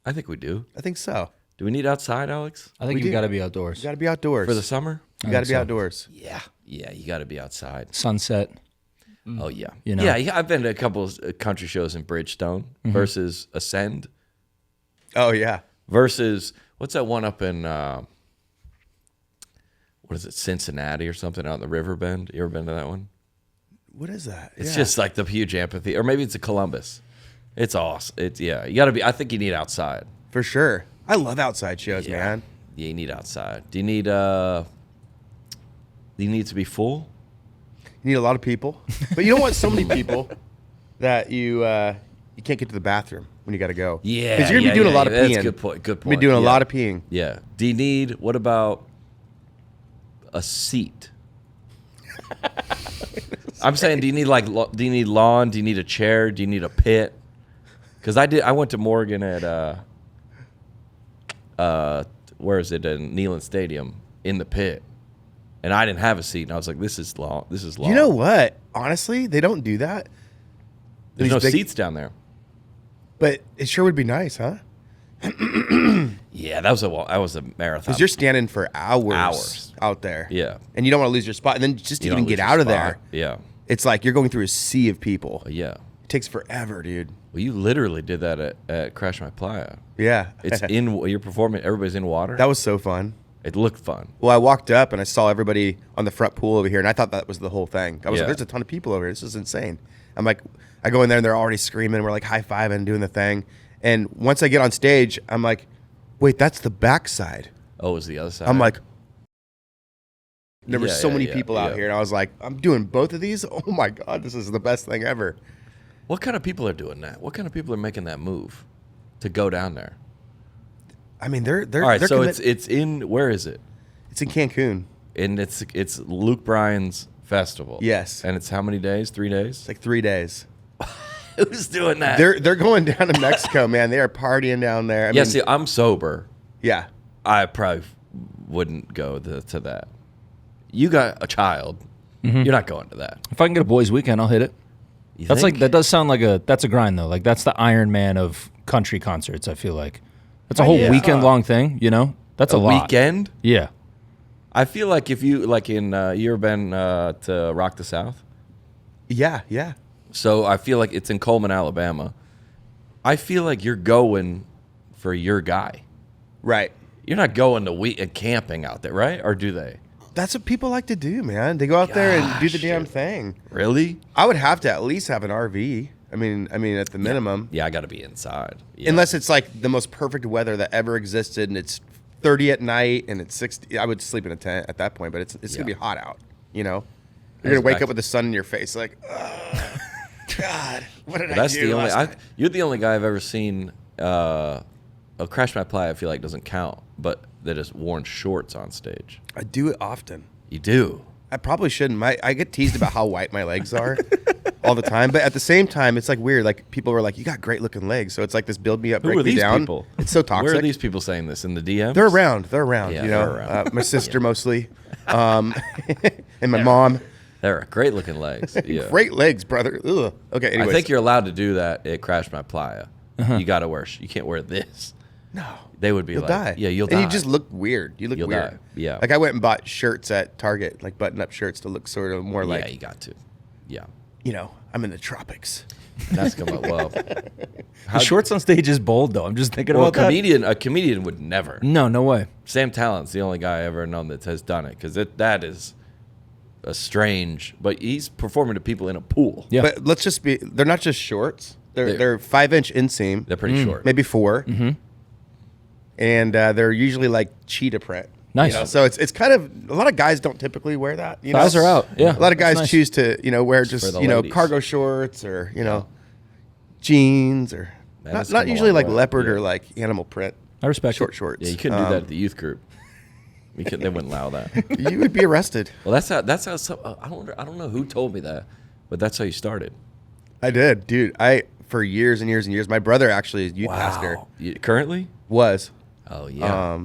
I think we do. I think so. Do we need outside, Alex? I think We you do. got to be outdoors. You got to be outdoors For the summer? You got to be so. outdoors. Yeah, you got to be outside. Sunset. Oh yeah, You know? yeah. I've been to a couple of country shows in Bridgestone versus Ascend Oh yeah. versus what's that one up in what is it, Cincinnati or something out in the river bend? You ever been to that one? What is that? It's just like the huge amphitheater, or maybe it's a Columbus. It's awesome. It's you got to be. I think you need outside. for sure. I love outside shows, man. Yeah, you need outside. Do you need to be full? You need a lot of people, but you don't want so many people that you can't get to the bathroom when you got to go. Yeah, because you're gonna be doing a lot of peeing. That's a good point. Good You're point. gonna be doing a Yeah. lot of peeing. Yeah. Do you need? What about a seat? I'm saying, do you need do you need lawn? Do you need a chair? Do you need a pit? Because I went to Morgan at where is it, in Neyland Stadium in the pit, and I didn't have a seat, and I was like, this is long. This is long. You know what? Honestly, they don't do that. There's These no big- seats down there. But it sure would be nice, huh? Yeah, that was a marathon. Because you're standing for hours out there. Yeah. And you don't want to lose your spot. And then just to You even don't get lose your out of spot. there, Yeah. it's like you're going through a sea of people. Yeah. It takes forever, dude. Well, you literally did that at Crash My Playa. Yeah. It's you're performing. Everybody's in water. That was so fun. It looked fun. Well, I walked up and I saw everybody on the front pool over here, and I thought that was the whole thing. I was Yeah. like, there's a ton of people over here. This is insane. I'm like, I go in there and they're already screaming. We're like high-fiving, doing the thing. And once I get on stage, I'm like, wait, that's the backside. Oh, it was the other side. I'm like, there were Yeah, so yeah, many yeah, people out yeah. here. And I was like, I'm doing both of these? Oh, my God, this is the best thing ever. what kind of people are doing that? What kind of people are making that move to go down there? I mean, they're All right, they're so it's in, where is it? it's in Cancun. And it's Luke Bryan's festival. Yes. And it's how many days? 3 days? It's like 3 days. Who's doing that? They're going down to Mexico, man. They are partying down there. I mean, see, I'm sober. yeah. I probably wouldn't go to that. You got a child. You're not going to that. If I can get a boys' weekend, I'll hit it. You That's think? like that does sound like that's a grind though. Like that's the Iron Man of country concerts. I feel like that's a whole yeah. weekend long thing. You know, that's a lot. weekend. Yeah. I feel like if you like you ever been to Rock the South? Yeah, yeah. So I feel like it's in Coleman, Alabama. I feel like you're going for your guy. Right. You're not going to camping out there, right? Or do they? That's what people like to do, man. They go out there and do the damn thing. Really? I would have to at least have an RV. I mean, at the minimum. Yeah, I got to be inside. Yeah. Unless it's like the most perfect weather that ever existed and it's 30 at night and it's 60. I would sleep in a tent at that point, but it's going to be hot out, you know? You're going to wake up with the sun in your face like, oh, God, what did I do last night? You're the only guy I've ever seen, Crash My Play I feel like doesn't count, but that has worn shorts on stage. I do it often. You do? I probably shouldn't. I get teased about how white my legs are all the time, but at the same time, it's like weird. Like people were like, "You got great looking legs," so it's like this build me up, Who break are me these down. people? It's so toxic. Where are these people saying this in the DMs? They're around. Yeah, you know, they're around. my sister mostly, and my mom. They're great looking legs. Yeah. Great legs, brother. Ugh. Okay, anyways. I think you're allowed to do that at Crash My Playa. You got to wear. You can't wear this. No. They would be You'll like, die. yeah, you'll and die. you just look weird. You look You'll weird. die. Yeah. Like I went and bought shirts at Target, like button-up shirts to look sort of more like, yeah, you got to. Yeah. you know, I'm in the tropics. That's come up well. The shorts on stage is bold though. I'm just thinking Well, about that. a comedian would never. No way. Sam Tallent's the only guy I ever known that has done it because that is a strange. But he's performing to people in a pool. Yeah. But let's just be, they're not just shorts. They're 5-inch inseam. They're pretty short. Maybe 4. Mm-hmm. And they're usually like cheetah print. Nice. You know? So it's kind of, a lot of guys don't typically wear that. You Thighs know? are out. Yeah. A lot of guys That's nice. choose to, wear for just, the you know, ladies. cargo shorts or, jeans or Man, not that's come a usually long like way. leopard Yeah. or like animal print. I respect Short it. shorts. Yeah, you couldn't do that at the youth group. They wouldn't allow that. You would be arrested. Well, that's how. I don't know who told me that, but that's how you started. I did, dude. For years and years and years, my brother actually is youth pastor. Currently? Was. Oh yeah.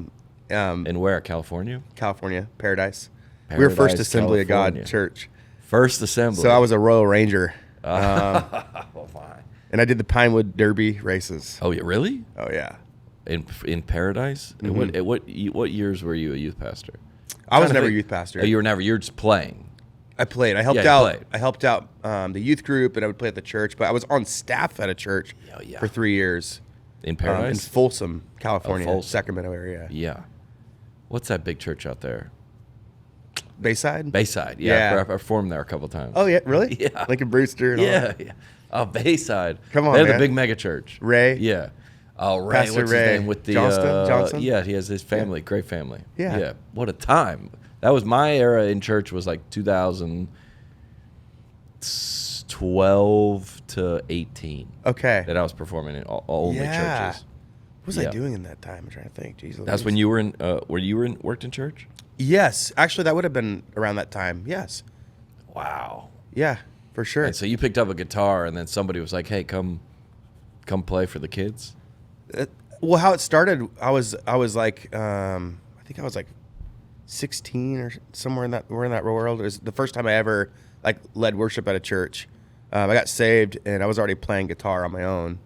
And where? California? California, Paradise. We were First Paradise, Assembly of California. God Church. First Assembly. So I was a Royal Ranger. Oh my. And I did the Pinewood Derby races. Oh yeah, really? Oh, yeah. In Paradise? Mm-hmm. What years were you a youth pastor? I was Trying to never think. youth pastor. Oh, you were never. You're just playing. I played. I helped Yeah, you out. played. I helped out the youth group, and I would play at the church. But I was on staff at a church Oh, yeah. for 3 years In in Paradise? Folsom, California, Folsom. Sacramento area. Yeah. What's that big church out there? Bayside? Bayside. Yeah. Yeah. I performed there a couple times. Oh, yeah, really? Yeah. Lincoln Brewster and all Yeah. that. Yeah. Oh, Bayside. Come on, They're man. the big mega church. Ray? Yeah. Oh, Ray. Pastor What's Ray. his name with the Johnson? Yeah, he has his family. Great family. Yeah. Yeah. What a time. That was my era in church. Was like 2012 to 18. Okay. That I was performing in all the Yeah. churches. What was I Yeah. doing in that time? I'm trying to think. Jeez, That's when you were in. Worked in church. Yes. Actually, that would have been around that time. Yes. Wow. Yeah, for sure. And so you picked up a guitar, and then somebody was like, "Hey, come play for the kids." Well, how it started, I was like, I think I was like 16 or somewhere in that world. It was the first time I ever like led worship at a church. I got saved, and I was already playing guitar on my own.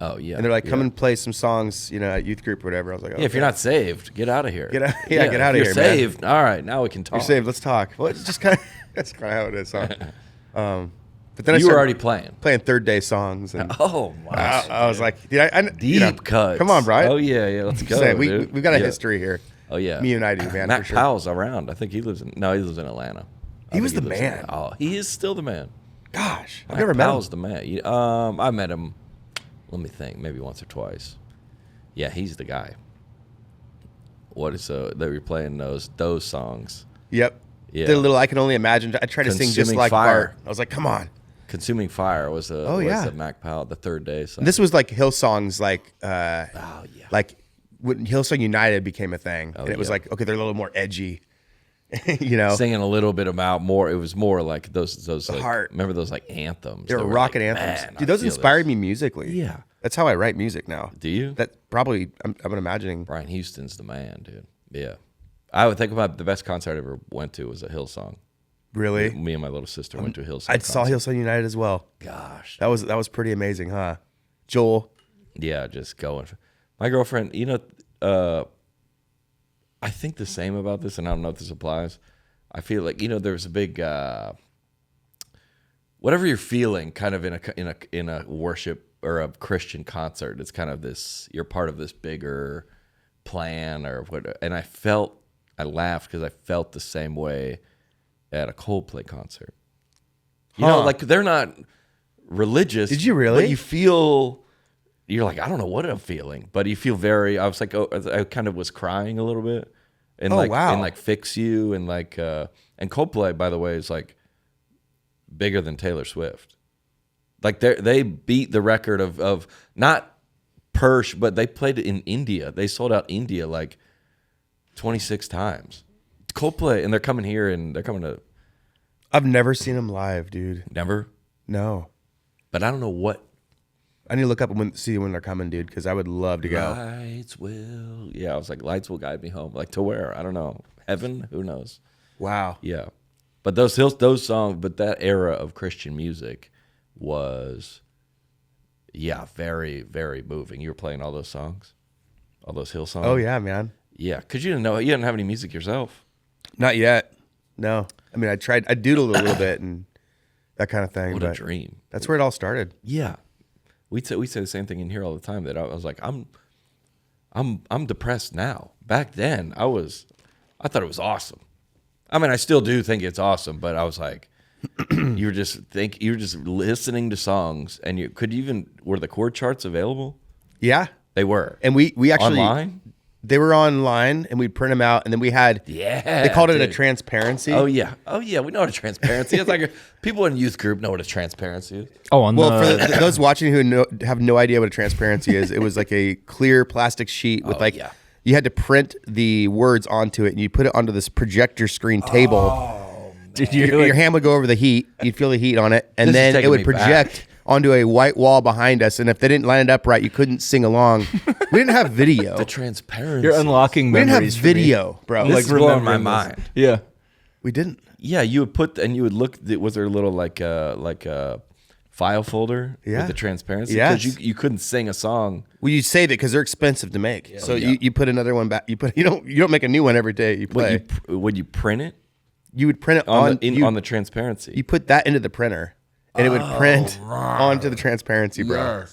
Oh yeah. And they're like, yeah. "Come and play some songs, at youth group or whatever." I was like, Yeah, if you're not saved, get out of here. Get out- yeah, get out of if here, You're man. saved. All right, now we can talk. You're saved. Let's talk. Well, it's just kind of that's kind of how it is. Huh? But then You I were started already playing. third day songs, and Oh my. I was like, dude, Deep cuts. Come on, Brian. Oh yeah, let's go. Saying, dude. we've got a Yeah. history here. Oh yeah. Me and I do, man. Matt for sure. Powell's around. I think he lives in Atlanta. He was the man. He is still the man. Gosh, I've Matt never met him. Powell's the man. I met him. Let me think. Maybe once or twice. Yeah, he's the guy. What is they were playing those songs? Yep. Yeah. Did a little I Can Only Imagine. I tried to sing just Consuming like Fire. Bart. I was like, come on. Consuming Fire was yeah. the Mac Powell, the third day song. This was like Hillsong's like oh yeah. like when Hillsong United became a thing, and it was yeah. like, okay, they're a little more edgy, you know, Singing a little bit about more. It was more like those like, heart. remember those like anthems? they were rocket anthems. Man, Dude, those I feel inspired this. me musically. Yeah. That's how I write music now. Do you? That probably, I'm imagining. Brian Houston's the man, dude. Yeah. I would think about the best concert I ever went to was a Hillsong. Really? Me and my little sister went to a Hillsong. I saw concert. Hillsong United as well. Gosh. That was pretty amazing, huh? Joel. Yeah, just going. My girlfriend, I think the same about this, and I don't know if this applies. I feel like, there's a big, whatever you're feeling kind of in a worship or a Christian concert, it's kind of this, you're part of this bigger plan or what. And I laughed because I felt the same way at a Coldplay concert. You know, like they're not religious. Did you really? But you're like, I don't know what I'm feeling, but you feel I was like, I kind of was crying a little bit. And wow. And like Fix You and like, and Coldplay, by the way, is like bigger than Taylor Swift. Like they beat the record of not Persh, but they played it in India. They sold out India like 26 times. Coldplay, and they're coming here, and they're coming to. I've never seen them live, dude. Never? No. But I don't know what. I need to look up and see when they're coming, dude, because I would love to go. Lights will. Yeah, I was like, lights will guide me home. Like to where? I don't know. Heaven? Who knows? Wow. Yeah. But those songs, but that era of Christian music was, yeah, very, very moving. You were playing all those songs? All those Hill songs? Oh, yeah, man. Yeah, because you didn't have any music yourself. Not yet. No. I mean, I doodled a little bit and that kind of thing. What but a dream. That's where it all started. Yeah. We say the same thing in here all the time, that I was like, I'm depressed now. Back then, I thought it was awesome. I mean, I still do think it's awesome, but I was like, you were just listening to songs, and were the chord charts available? Yeah. They were. And we actually online? They were online, and we'd print them out, and then we had they called it a transparency. Oh yeah, we know what a transparency is. Like people in youth group know what a transparency is. Oh, for those watching who have no idea what a transparency is, it was like a clear plastic sheet with you had to print the words onto it, and you put it onto this projector screen table. Did Your hand would go over the heat, you'd feel the heat on it, and This is then it taking would me project back. onto a white wall behind us, and if they didn't line it up right, you couldn't sing along. We didn't have video. The transparency. You're unlocking We didn't memories. have video, bro. This Like is blowing my remembering mind. this. Yeah. we didn't. Yeah, you would put and you would look. Was there a little like a file folder with the transparency? Yes. Because you couldn't sing a song. Well, you save it because they're expensive to make. So you put another one back. You don't make a new one every day you play. Would you print it You would print it on the transparency? You put that into the printer, and it would print onto the transparency, bro.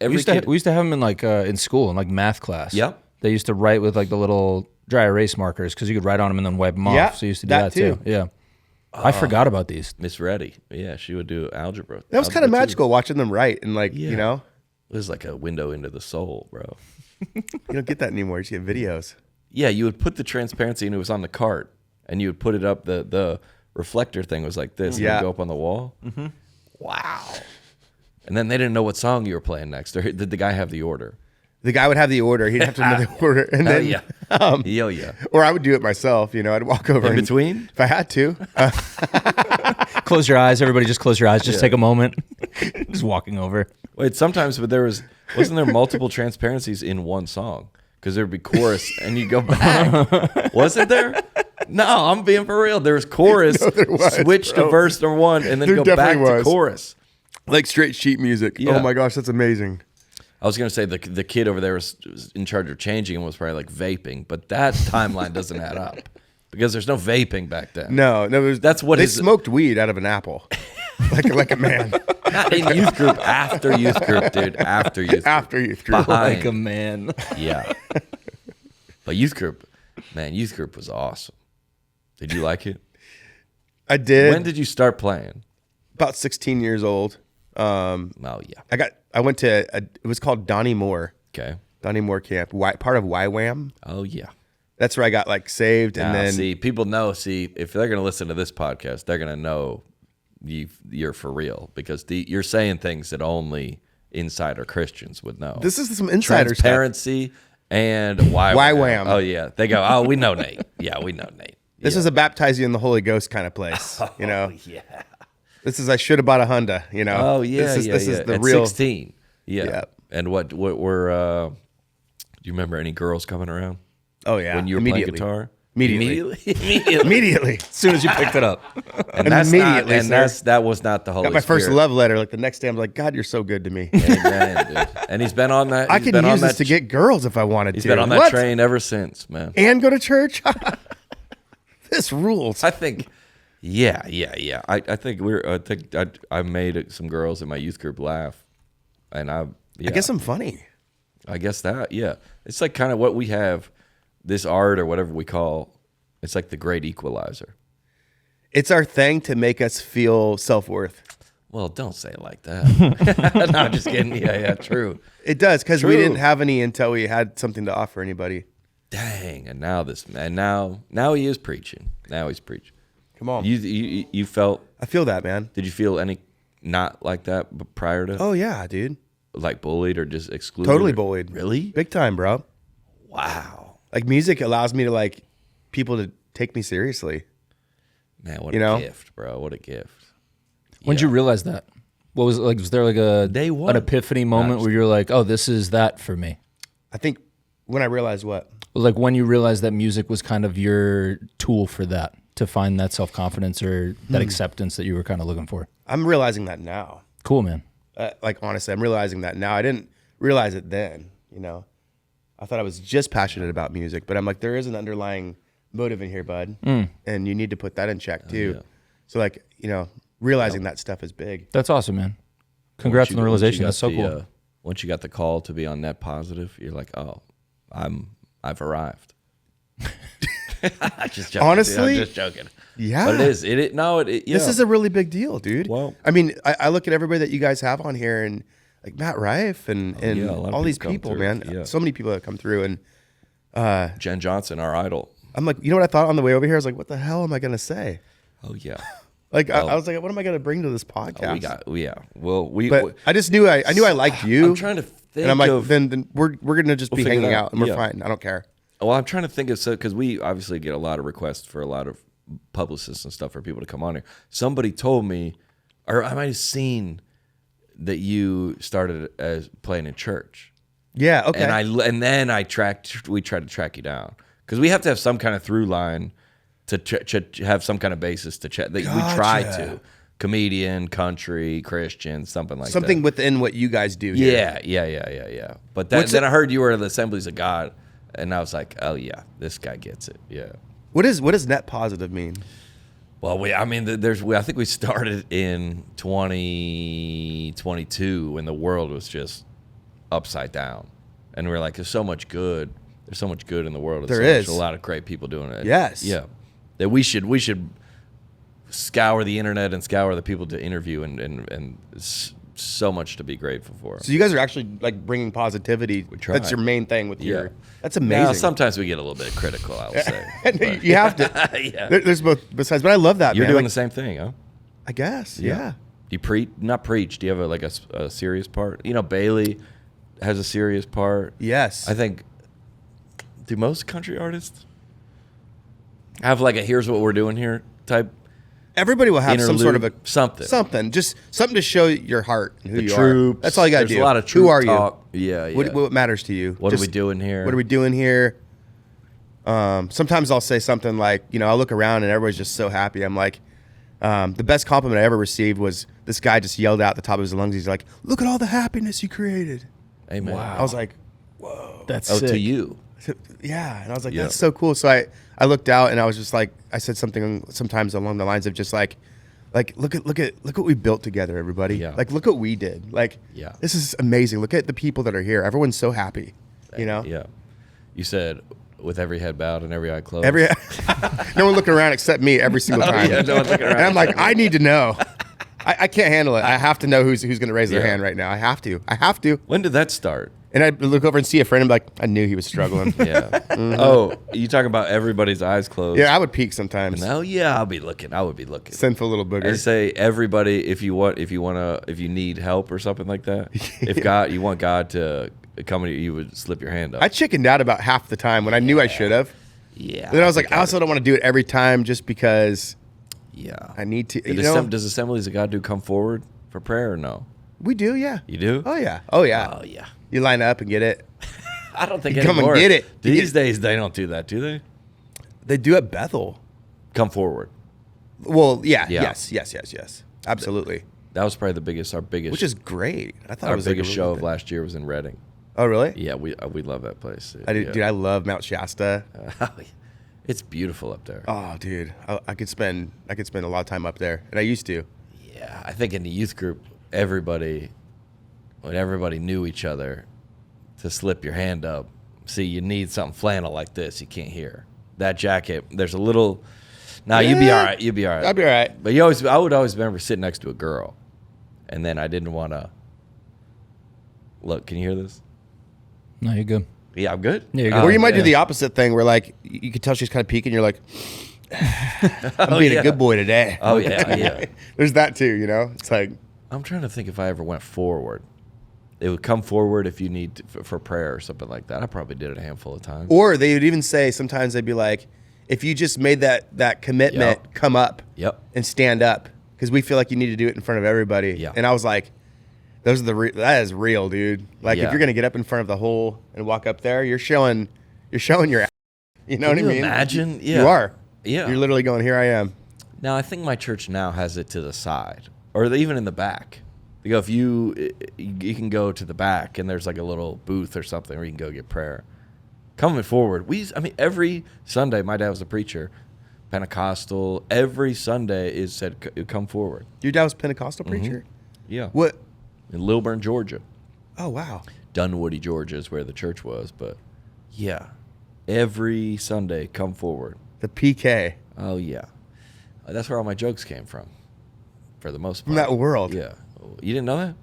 We used to have them in like in school in like math class. Yep. They used to write with like the little dry erase markers because you could write on them and then wipe them Yeah, off. So you used to do that that too. too. Yeah. I forgot about these. Miss Reddy. Yeah, she would do algebra. That was kind of Algebra too. magical watching them write, and like Yeah. you know, It was like a window into the soul, bro. you don't get that anymore. You just get videos. Yeah, you would put the transparency and it was on the cart, and you would put it up. The reflector thing was like this. And it would go up on the wall. Mm-hmm. Wow. And then they didn't know what song you were playing next. Or did the guy have the order? The guy would have the order. He'd have to know the order, and then yeah. or I would do it myself. I'd walk over In and- between? if I had to. Close your eyes, everybody. Just close your eyes. Just take a moment. Just walking over. Wait, sometimes, but wasn't there multiple transparencies in one song? Because there'd be chorus, and you go back. Wasn't there? No, I'm being for real. There was chorus, there was, switch to bro. verse number one, and then There go back definitely to was. chorus. Like straight sheet music. Yeah. Oh my gosh, that's amazing. I was gonna say the kid over there was in charge of changing and was probably like vaping, but that timeline doesn't add up because there's no vaping back then. No, That's what they his- smoked weed out of an apple, like a man. Not in youth group, after youth group, dude. After youth group. After youth group. Behind. Like a man. Yeah. But youth group was awesome. Did you like it? I did. When did you start playing? About 16 years old. Oh yeah. I went to it was called Donnie Moore Camp, part of YWAM. Oh yeah. That's where I got like saved, and Now, then people know. If they're gonna listen to this podcast, they're gonna know you're for real because you're saying things that only insider Christians would know. this is some insider stuff. Transparency and YWAM. Oh yeah, they go. Oh, we know Nate. Yeah, we know Nate. This is a baptize you in the Holy Ghost kind of place. You know. Yeah. This is I should have bought a Honda. You know. Oh yeah. This is the At real 16. Yeah. And what were? Do you remember any girls coming around? Oh yeah. When you were playing guitar. Immediately. As soon as you picked it up. And that's Immediately, not, sir. that was not the Holy Got my first Spirit. love letter. Like the next day, I'm like, God, you're so good to me. Amen, dude. And he's been on that. I he's can been on use this that- to get girls if I wanted He's to. been on that What? train ever since, man. And go to church. This rules. I think, yeah. I think I made some girls in my youth group laugh, and I guess I'm funny. I guess that, yeah. It's like kind of what we have, this art or whatever we call. It's like the great equalizer. It's our thing to make us feel self-worth. Well, don't say it like that. No, I'm just kidding. Yeah, true. It does, because we True. didn't have any until we had something to offer anybody. Dang, and now this man, now he is preaching. Now he's preaching. Come on. You felt? I feel that, man. Did you feel any not like that prior to? Oh, yeah, dude. Like bullied or just excluded? Totally bullied. Really? Big time, bro. Wow. Like, music allows me to, like, people to take me seriously. Man, what You a know? gift, bro. What a gift. When'd you realize that? What was it like? Was there like Day one. an epiphany moment where you're like, oh, this is that for me? I think when I realized what? Like when you realized that music was kind of your tool for that, to find that self-confidence or that acceptance that you were kind of looking for. I'm realizing that now. Cool, man. Like, honestly, I'm realizing that now. I didn't realize it then, you know. I thought I was just passionate about music, but I'm like, there is an underlying motive in here, bud. And you need to put that in check, too. yeah. So, like, you know, realizing that stuff is big. That's awesome, man. Congrats on the realization. That's so cool. Once you got the call to be on Net Positive, you're like, oh, I've arrived. Just joking, Honestly? dude. I'm just joking. Yeah. But it is. Yeah. This is a really big deal, dude. Well- I mean, I look at everybody that you guys have on here and like Matt Rife and yeah, a lot of all these people come people, through. man. Yeah. So many people that come through. And Jen Johnson, our idol. I'm like, you know what I thought on the way over here? I was like, what the hell am I going to say? Oh, yeah. Like, I was like, what am I going to bring to this podcast? But I just knew I knew I liked you. I'm trying to think and I'm like, of... then we're going to just be figure it hanging out. out and we're Yeah. fine. I don't care. Well, I'm trying to think of, because we obviously get a lot of requests for a lot of publicists and stuff for people to come on here. Somebody told me, or I might have seen that you started as playing in church. Yeah. Okay. And then we tried to track you down because we have to have some kind of through line to have some kind of basis to check that we try to. Comedian, country, Christian, something like that. Something within what you guys do here. Yeah. But then I heard you were at the Assemblies of God, and I was like, oh yeah, this guy gets it. Yeah. What does net positive mean? Well, I think we started in 2022 when the world was just upside down, and we were like, there's so much good. There's so much good in the world. There's a lot of great people doing it. Yes. Yeah. That we should scour the internet and scour the people to interview, and so much to be grateful for. So you guys are actually like bringing positivity. try. That's your main thing with your. Yeah. That's amazing. Now, sometimes we get a little bit critical, I would say. But You have to. Yeah. There's both besides, but I love that. You're man. doing Like, the same thing, huh? I guess. Yeah. Do you not preach? Do you have a serious part? You know, Bailey has a serious part. Yes. I think. Do most country artists have like a "here's what we're doing here" type? Everybody will have some sort of a something, just something to show your heart and who you troops. are. That's all you got to There's do. a lot of Who troop are talk. you? Yeah. What matters to you? What are we doing here? What are we doing here? Sometimes I'll say something like, I'll look around and everybody's just so happy. I'm like, the best compliment I ever received was this guy just yelled out at the top of his lungs. He's like, "Look at all the happiness you created." Amen. I was like, That's Oh, sick. to you. yeah. And I was like, Yeah. that's so cool. So I looked out and I was just like, I said something sometimes along the lines of just like look what we built together, everybody. Yeah. Like, look what we did. Like, Yeah. this is amazing. Look at the people that are here. Everyone's so happy, Yeah. You said with every head bowed and every eye closed. No one looking around except me every single time. Yeah, no one's looking around. And I'm like, I need to know. I can't handle it. I have to know who's going to raise their Yeah. hand right now. I have to. When did that start? And I look over and see a friend and be like, I knew he was struggling. Yeah. Oh, you talking about everybody's eyes closed? Yeah, I would peek sometimes. No, yeah, I'll be looking. I would be looking. Sinful little booger. I say everybody, if you need help or something like that, if you want God to coming, you would slip your hand up. I chickened out about half the time when I knew I should have. Yeah. Then I was like, I also don't want to do it every time just because Yeah. I need to. Does Assemblies of God do come forward for prayer or no? We do, yeah. You do? Oh yeah. Oh yeah. Oh yeah. You line up and get it. I don't think You come and anymore. get it. These days they don't do that, do they? They do at Bethel. Come forward. Well, yeah. Yeah. Yes. Absolutely. That was probably our biggest. Which is great. I thought it our was like a biggest really show good of thing. last year was in Reading. Oh really? Yeah, we love that place. I do, Yeah. dude. I love Mount Shasta. It's beautiful up there. Oh, dude. I could spend a lot of time up there, and I used to. Yeah, I think in the youth group, when everybody knew each other, to slip your hand up. See, you need something flannel like this. You can't hear that jacket. There's a little. Now you'd be all right. You'd be all right. I'd be all right. But I would always remember sitting next to a girl, and then I didn't want to. Look, can you hear this? No, you're good. Yeah, I'm good. Yeah, you're good. Or you might do yeah. the opposite thing where like you can tell she's kind of peeking. You're like, I'm being yeah. a good boy today. Oh yeah. There's that too, you know. It's like I'm trying to think if I ever went forward. It would come forward if you need for prayer or something like that. I probably did it a handful of times. or they would even say sometimes they'd be like, if you just made that commitment, Yep. come up Yep. and stand up because we feel like you need to do it in front of everybody. Yeah. And I was like, those are that is real, dude. Like Yeah. if you're gonna get up in front of the whole and walk up there, you're showing your ass. You know Can what you I mean? imagine? Yeah. You are. Yeah. You're literally going, here I am. Now I think my church now has it to the side, or even in the back. You go if you can go to the back and there's like a little booth or something where you can go get prayer. Coming forward, every Sunday my dad was a preacher, Pentecostal. Every Sunday is said come forward. Your dad was a Pentecostal preacher? Yeah. What? In Lilburn, Georgia. Oh wow. Dunwoody, Georgia is where the church was, but yeah, every Sunday come forward. The PK. Oh yeah, that's where all my jokes came from, for the most part. From that world. Yeah, you didn't know that?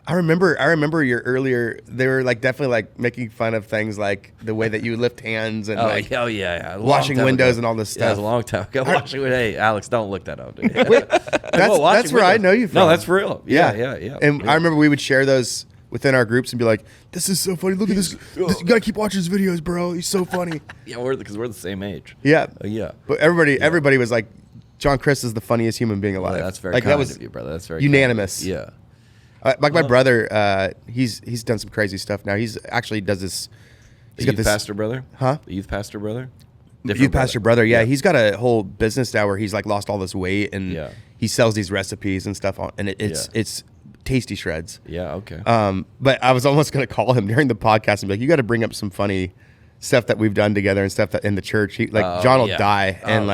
I remember your earlier. They were like definitely like making fun of things like the way that you lift hands and like yeah. washing windows and all this Yeah, it was stuff. a long time ago. Hey, Alex, don't look that up, dude. Wait, that's where I know you from. No, that's real. Yeah. And Yeah. I remember we would share those within our groups and be like, "This is so funny. Look at this. You gotta keep watching his videos, bro. He's so funny." Yeah, because we're the same age. Yeah. Yeah. But everybody was like, "John Crist is the funniest human being alive." Well, that's very like kind that was of you, brother. That's very unanimous. Kind of you. Yeah. Like my brother, he's done some crazy stuff now. He's actually does this. The He's got youth this pastor brother? Huh? The youth pastor brother? youth pastor brother. Yeah, he's got a whole business now where he's like lost all this weight and Yeah. he sells these recipes and stuff on, and it's tasty shreds. Yeah, okay. But I was almost gonna call him during the podcast and be like, you got to bring up some funny stuff that we've done together and stuff that in the church. John will die and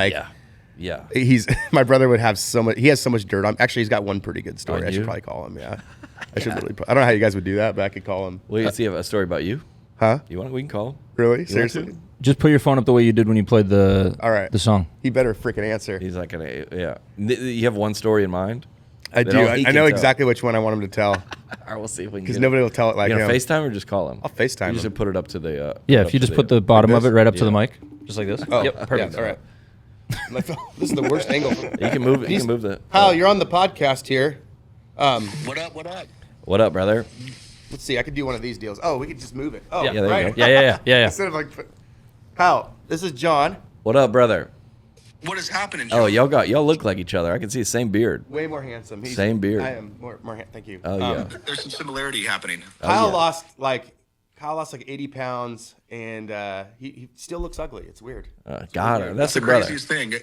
Yeah. he's my brother would have so much. He has so much dirt on. Actually, he's got one pretty good story. Oh, I should you? probably call him. Yeah, I should really. I don't know how you guys would do that, but I could call him. Well, let's see a story about you. Huh? You want? We can call him. Really? You want Seriously? to? Just put your phone up the way you did when you played the All right. the song. He better freaking answer. He's not gonna. Yeah. You have one story in mind? I That do. all I he know can tell. exactly which one I want him to tell All right, we'll see if we can. because get nobody it. will tell it like You gonna him. FaceTime or just call him? I'll FaceTime You just him. put it up to the. Yeah, if you just put the bottom of it right up to the Yeah. mic, just like this. Oh, Yep, yeah, perfect. all right. This is the worst angle. You can move it. You can move the. Hal, you're on the podcast here. What up? What up? What up, brother? Let's see. I could do one of these deals. Oh, we could just move it. Oh, Yeah, there you right. go. Yeah. Instead of like, Hal, this is John. What up, brother? What is happening? Oh, John? y'all look like each other. I can see the same beard. Way more handsome. Same beard. I am more. Thank you. Oh yeah. There's some similarity happening. Kyle yeah. lost like 80 pounds, and he still looks ugly. It's weird. Got her. That's the the brother. craziest thing.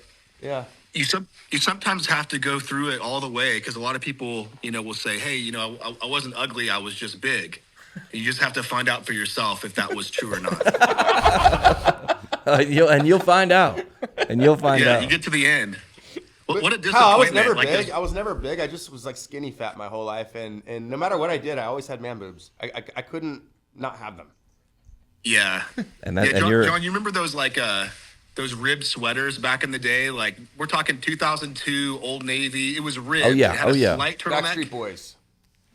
Yeah. You sometimes have to go through it all the way because a lot of people, will say, "Hey, I wasn't ugly. I was just big." And you just have to find out for yourself if that was true or not. You'll find out. And you'll find Yeah, out. you get to the end. What a disappointment! Kyle, I was never like big. this- I was never big. I just was like skinny fat my whole life, and no matter what I did, I always had man boobs. I couldn't not have them. Yeah. And that- yeah, and John, you're- John, you remember those those ribbed sweaters back in the day? Like we're talking 2002 Old Navy. It was ribbed. Oh, yeah. It had Oh, a yeah. slight turtleneck. Backstreet Boys.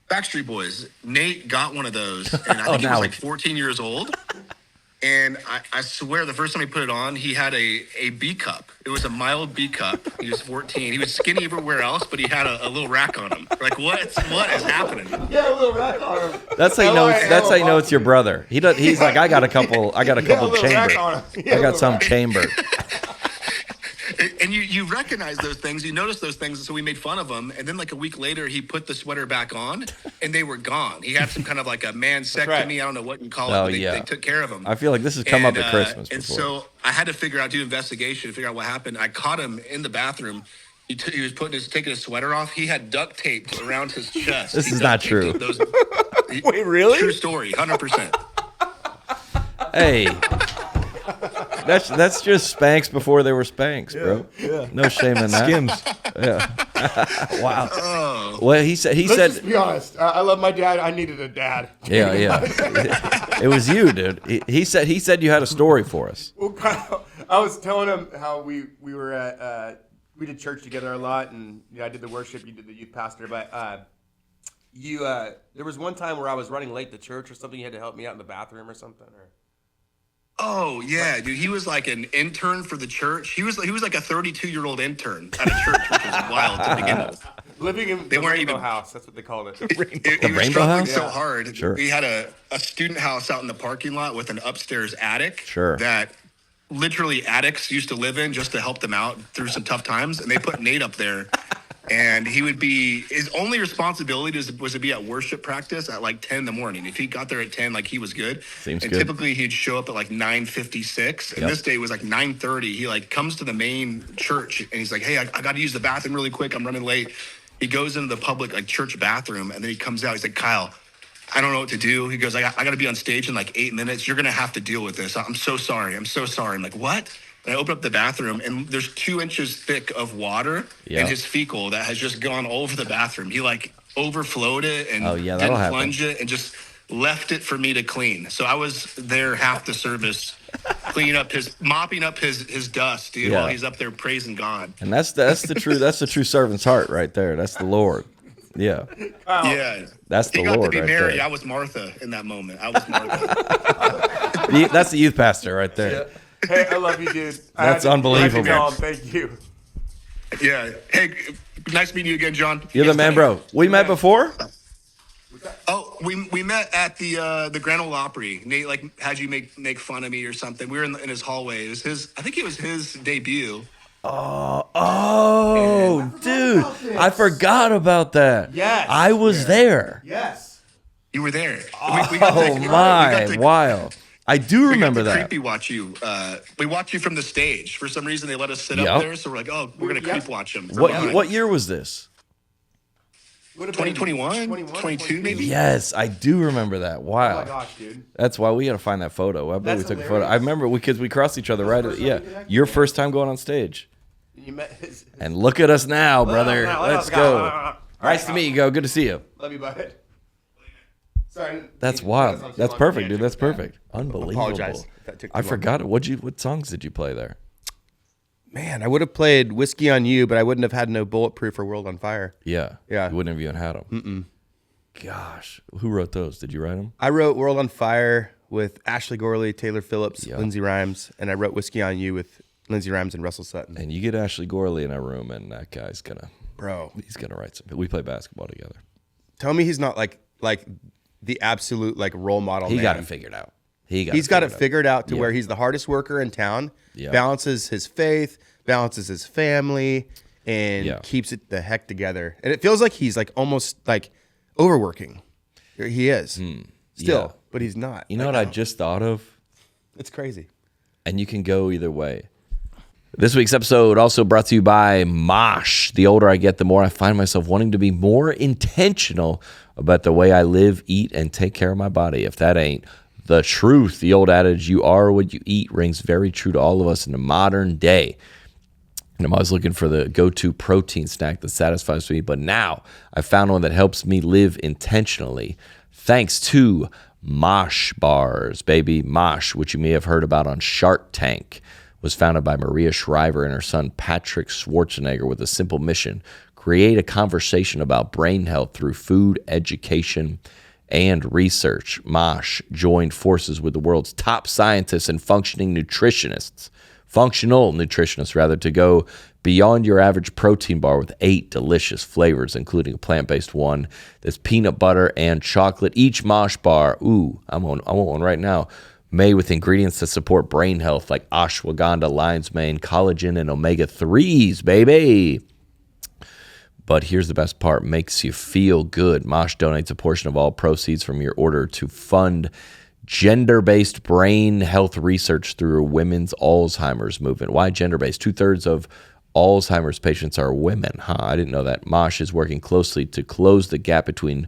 Backstreet Boys. Nate got one of those, and I think he now was like 14 years old. And I swear, the first time he put it on, he had a B cup. It was a mild B cup. He was 14. He was skinny everywhere else, but he had a little rack on him. Like, what is happening? Yeah, a little rack on him. That's how you know. That's how you know it's your brother. He's like, I got a couple chamber. I got some chamber. And you recognize those things, you notice those things, and so we made fun of him. And then like a week later, he put the sweater back on, and they were gone. He had some kind of like a mansectomy. Right. I don't know what you call it. But they took care of him. I feel like this has come up at Christmas before. And so I had to do investigation to figure out what happened. I caught him in the bathroom. He was taking his sweater off. He had duct tape around his chest. This is not true. Wait, really? True story, 100%. Hey. That's just Spanx before there were Spanx, bro. Yeah. No shame in that. Skims. Yeah. Wow. Oh. Well, he said. Let's just be honest. I love my dad. I needed a dad. Yeah. It was you, dude. He said you had a story for us. Well, I was telling him how we were at we did church together a lot, and I did the worship. You did the youth pastor, but there was one time where I was running late to church or something. You had to help me out in the bathroom or something, or. Oh yeah, dude. He was like an intern for the church. He was like a 32-year-old intern at a church, which was wild to begin with. Living in the Rainbow House, that's what they called it. He was Rainbow struggling House? so hard. Sure. We had a student house out in the parking lot with an upstairs attic. Sure. That literally addicts used to live in just to help them out through some tough times, and they put Nate up there. And his only responsibility was to be at worship practice at like 10 in the morning. If he got there at 10, like he was good. Seems and good. Typically he'd show up at like 9:56. And this day was like 9:30. He like comes to the main church and he's like, hey, I got to use the bathroom really quick. I'm running late. He goes into the public like church bathroom and then he comes out. He's like, Kyle, I don't know what to do. He goes, I got to be on stage in like 8 minutes. You're going to have to deal with this. I'm so sorry. I'm like, what? And I open up the bathroom, and there's 2 inches thick of water in his fecal that has just gone all over the bathroom. He like overflowed it and didn't plunge it and just left it for me to clean. So I was there half the service, mopping up his dust, dude, while he's up there praising God. And that's the true servant's heart right there. That's the Lord. Yeah. Yeah. That's the He got Lord to be right Mary. there. I was Martha in that moment. I was Martha. That's the youth pastor right there. Yeah. Hey, I love you, dude. That's unbelievable. Thank you. Yeah. Hey, nice meeting you again, John. You're the man, bro. We met before? Oh, we met at the Grand Ole Opry. Nate like had you make fun of me or something. We were in his hallway. It was I think it was his debut. Dude, I forgot about that. Yes. I was there. Yes. You were there. Wild. I do remember that. Creepy watch you. We watched you from the stage. For some reason, they let us sit up there, so we're like, oh, we're gonna creep watch him. What year was this? 2021, 22 maybe. Yes, I do remember that. Wow. Oh my gosh, dude. That's why we got to find that photo. I bet we took a photo. hilarious. I remember because we crossed each other right at your first time going on stage. You met his And look at us now, brother. Let's go. Nice to meet you, go. Good to see you. Love you, bud. Sorry. That's wild. That's perfect, dude. That's perfect. Unbelievable. Apologize if that took too I long. forgot it. What songs did you play there? Man, I would have played Whiskey on You, but I wouldn't have had no Bulletproof or World on Fire. Yeah. Yeah. You wouldn't have even had them. Gosh. Who wrote those? Did you write them? I wrote World on Fire with Ashley Gorley, Taylor Phillips, Yeah. Lindsey Rhymes, and I wrote Whiskey on You with Lindsey Rhymes and Russell Sutton. And you get Ashley Gorley in a room, and that guy's Bro, he's gonna write something. We play basketball together. tell me he's not like the absolute like role model. He man. got it figured out. He's got it figured out to Yeah. where he's the hardest worker in town, Yeah. balances his faith, balances his family, and keeps it the heck together. And it feels like he's like almost like overworking. He is still, but he's not. You know what I just thought of? It's crazy. And you can go either way. This week's episode also brought to you by Mosh. The older I get, the more I find myself wanting to be more intentional about the way I live, eat, and take care of my body. If that ain't the truth, the old adage, you are what you eat, rings very true to all of us in the modern day. And I'm always looking for the go-to protein snack that satisfies me. But now I found one that helps me live intentionally. Thanks to Mosh bars, baby. Mosh, which you may have heard about on Shark Tank, was founded by Maria Shriver and her son Patrick Schwarzenegger with a simple mission: create a conversation about brain health through food education and research. Mosh joined forces with the world's top scientists and functional nutritionists, to go beyond your average protein bar with 8 delicious flavors, including a plant-based one that's peanut butter and chocolate. Each Mosh bar, I want one right now, made with ingredients that support brain health like ashwagandha, lion's mane, collagen, and omega-3s, baby. But here's the best part, makes you feel good. Mosh donates a portion of all proceeds from your order to fund gender-based brain health research through a women's Alzheimer's movement. Why gender-based? 2/3 of Alzheimer's patients are women. I didn't know that. Mosh is working closely to close the gap between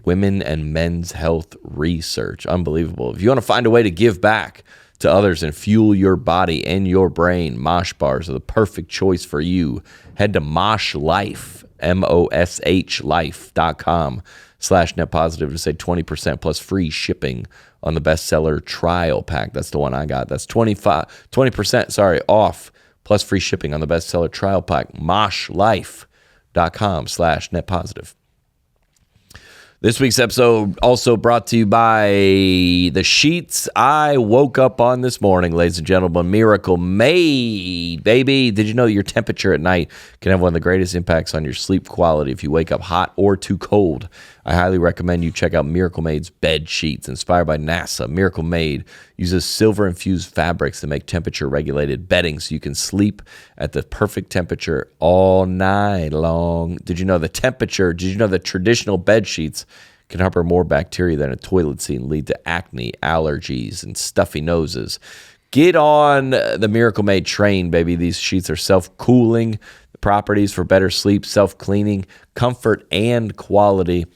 women and men's health research. Unbelievable. If you want to find a way to give back to others and fuel your body and your brain, Mosh bars are the perfect choice for you. Head to Mosh Life, MOSH life.com/netpositive to save 20% plus free shipping on the bestseller trial pack. That's the one I got. That's 20% off plus free shipping on the bestseller trial pack. moshlife.com/netpositive. This week's episode also brought to you by the sheets I woke up on this morning, ladies and gentlemen. Miracle Made, baby. Did you know your temperature at night can have one of the greatest impacts on your sleep quality if you wake up hot or too cold? I highly recommend you check out Miracle Made's bed sheets. Inspired by NASA, Miracle Made uses silver-infused fabrics to make temperature-regulated bedding so you can sleep at the perfect temperature all night long. Did you know that traditional bed sheets can harbor more bacteria than a toilet seat and lead to acne, allergies, and stuffy noses? Get on the Miracle Made train, baby. These sheets are self-cooling properties for better sleep, self-cleaning, comfort, and quality,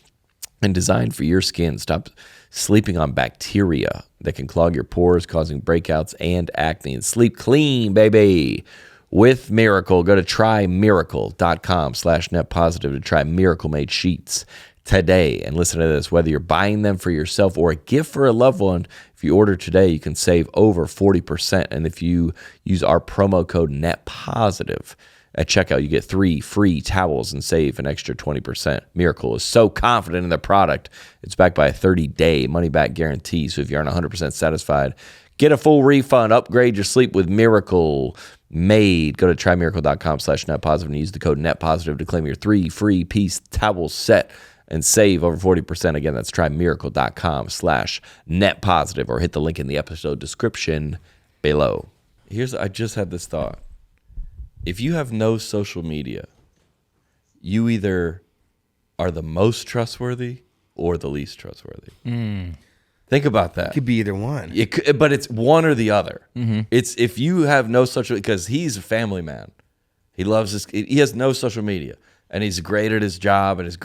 and designed for your skin. Stop sleeping on bacteria that can clog your pores, causing breakouts and acne. And sleep clean, baby, with Miracle. Go to trymiracle.com/netpositive to try Miracle Made sheets today. And listen to this, whether you're buying them for yourself or a gift for a loved one, if you order today, you can save over 40%. And if you use our promo code NETPOSITIVE at checkout, you get 3 free towels and save an extra 20%. Miracle is so confident in their product, it's backed by a 30-day money-back guarantee. So if you aren't 100% satisfied, get a full refund. Upgrade your sleep with Miracle Made. Go to trymiracle.com/netpositive and use the code NETPOSITIVE to claim your 3 free piece towel set and save over 40%. Again, that's trymiracle.com/netpositive or hit the link in the episode description below. I just had this thought. If you have no social media, you either are the most trustworthy or the least trustworthy. Think about that. It could be either one. But it's one or the other. It's if you have no social, because he's a family man. He loves this. He has no social media, and he's great at his job, and he's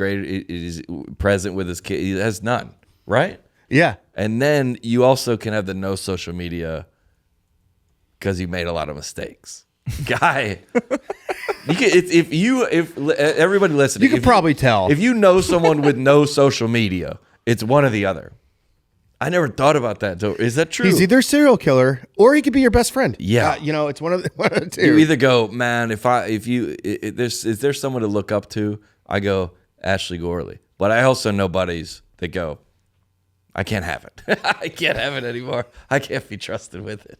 present with his kid. He has none, right? Yeah. And then you also can have the no social media because you made a lot of mistakes. Guy, if everybody listening, you could probably tell. If you know someone with no social media, it's one or the other. I never thought about that. Is that true? He's either a serial killer or he could be your best friend. Yeah, it's one of the two. You either go, man. Is there someone to look up to? I go Ashley Gorley, but I also know buddies that go, I can't have it. I can't have it anymore. I can't be trusted with it.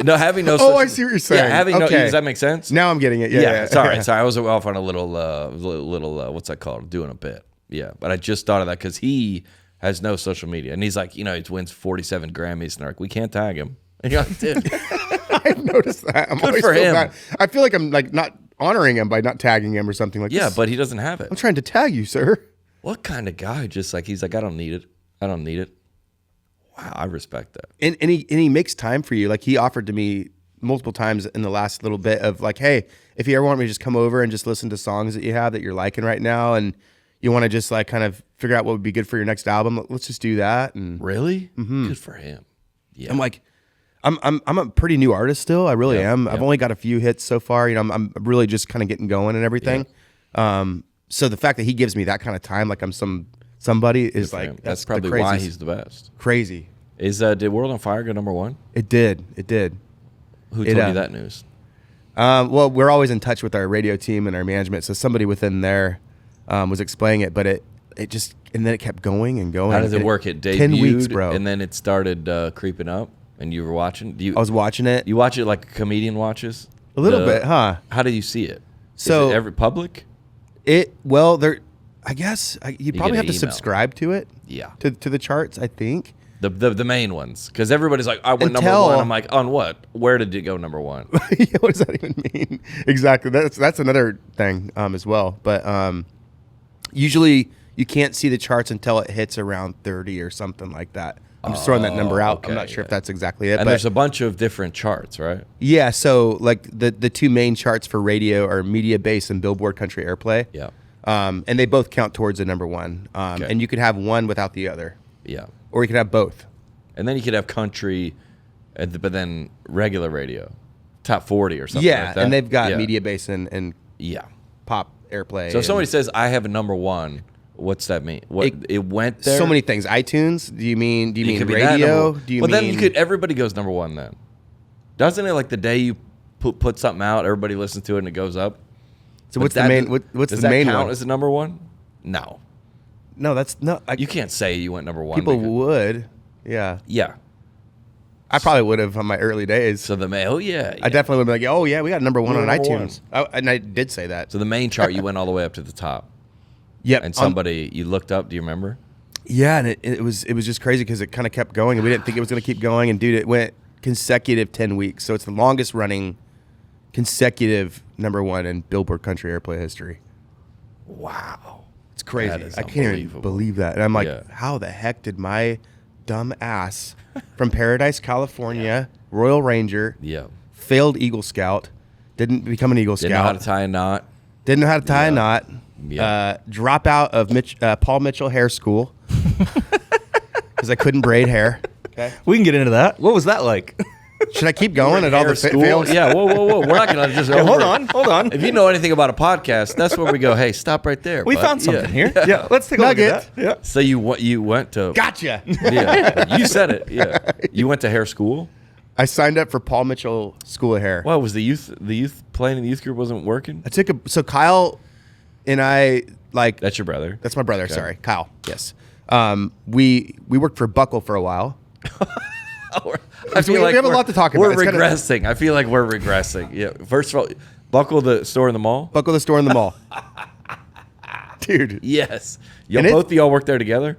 No, having no. Oh, I see what you're saying. Yeah, having okay. Does that make sense? Now I'm getting it. Yeah. Sorry. I was off on a little. What's that called? Doing a bit. Yeah, but I just thought of that because he has no social media, and he's like, he wins 47 Grammys, and they're like, we can't tag him. And you're like, dude, I've noticed that. I'm good for him. Bad. I feel like I'm like not honoring him by not tagging him or something like that. Yeah, but he doesn't have it. I'm trying to tag you, sir. What kind of guy? Just like he's like, I don't need it. Wow, I respect that. And he makes time for you. Like he offered to me multiple times in the last little bit of like, hey, if you ever want me to just come over and just listen to songs that you have that you're liking right now, and you want to just like kind of figure out what would be good for your next album, let's just do that. And really, good for him. Yeah, I'm like, I'm a pretty new artist still. I really am. I've only got a few hits so far. I'm really just kind of getting going and everything. Yeah. So the fact that he gives me that kind of time, like I'm somebody, is like that's probably why he's the best. Crazy. Did World on Fire go #1? It did. Who told you that news? Well, we're always in touch with our radio team and our management. So somebody within there was explaining it, but and then it kept going and going. How does it And work? It debuted 10 weeks, bro. and then it started creeping up, and you were watching. I was watching it. You watch it like a comedian watches? A little bit, huh? How do you see it? So Is it every public? I guess you'd You probably get have an to email. subscribe to it. Yeah. To the charts, I think. The main ones. Because everybody's like, I went number Until- one. I'm like, on what? Where did it go number one? Yeah, what does that even mean? Exactly. That's another thing as well. But usually you can't see the charts until it hits around 30 or something like that. I'm just throwing that number out. okay, I'm not sure if yeah. that's exactly it. And but there's a bunch of different charts, right? yeah, so like the two main charts for radio are Media Base and Billboard Country Airplay. Yeah. And they both count towards the number one. Okay. And you could have one without the other, Yeah. or you could have both. And then you could have country, but then regular radio, top 40 or something Yeah, like that. and they've got Yeah. Media Base and Yeah. Pop Airplay. So if and somebody says, I have a number one, what's that mean? What it went there? so many things. iTunes. Do you mean It could be that radio? number- Do you well, mean? then you could. Everybody goes number one. Then doesn't it? Like the day you put something out, everybody listens to it and it goes up. So But what's the that- main? What's does the that main count one? as the number one? No, No, that's no. you can't say you went number one. People because- would. Yeah, yeah. I probably would have on my early days. So the main, yeah. I definitely would be like, oh yeah, we got number one on Number iTunes. And I did say that. So the main chart, you went all the way up to the top, Yep. and somebody you looked up. Do you remember? Yeah, and it was just crazy because it kind of kept going, and we didn't think it was going to keep going. And dude, it went consecutive 10 weeks, so it's the longest running consecutive number one in Billboard Country Airplay history. Wow, It's crazy. That is I can't even unbelievable. believe that. And I'm like, Yeah. how the heck did my dumb ass from Paradise, California, Royal Ranger, yeah. failed Eagle Scout, didn't become an Eagle Didn't know how Scout, to tie a knot. didn't know how to tie a Yeah. knot, Yeah. drop out of Paul Mitchell Hair School because I couldn't braid hair. We can get into that. What was that like? Should I keep going at all the Hair school? fails? Yeah, whoa. We're not going to just Hold on. If you know anything about a podcast, that's where we go, hey, stop right there. We bud. found something Yeah. here. Yeah, let's take a look Nugget. at that. Yeah. So you went to... Gotcha. Yeah, you said it. Yeah. You went to hair school? I signed up for Paul Mitchell School of Hair. Well, was the youth playing in the youth group wasn't working? I took so Kyle and I like That's your brother. that's my brother. Sorry, Kyle. Yes. We worked for Buckle for a while. I we have a lot to talk about. We're It's kinda- regressing. I feel like we're regressing. Yeah. First of all, Buckle, the store in the mall? Buckle the store in the mall. Dude, Yes. And Both of y'all work there together?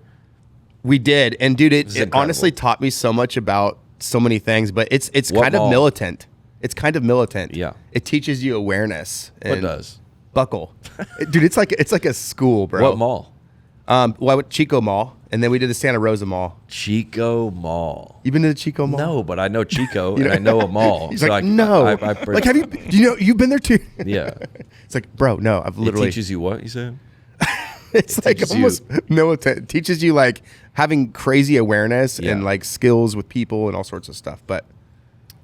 we did. And dude, is it honestly taught me so much about so many things, but it's What kind mall? of militant. It's kind of militant. Yeah. It teaches you awareness. What and does? Buckle. Dude, it's like a school, bro. What mall? Well, I went Chico Mall, and then we did the Santa Rosa Mall. Chico Mall. You been to the Chico Mall? No, but I know Chico and I know a mall. He's So like, I- no. I like, have you? Do you know you've been there too? Yeah. It's like, bro, no. I've literally. It teaches you what, you said? It's like teaches almost militant. It teaches you like having crazy awareness Yeah. and like skills with people and all sorts of stuff. But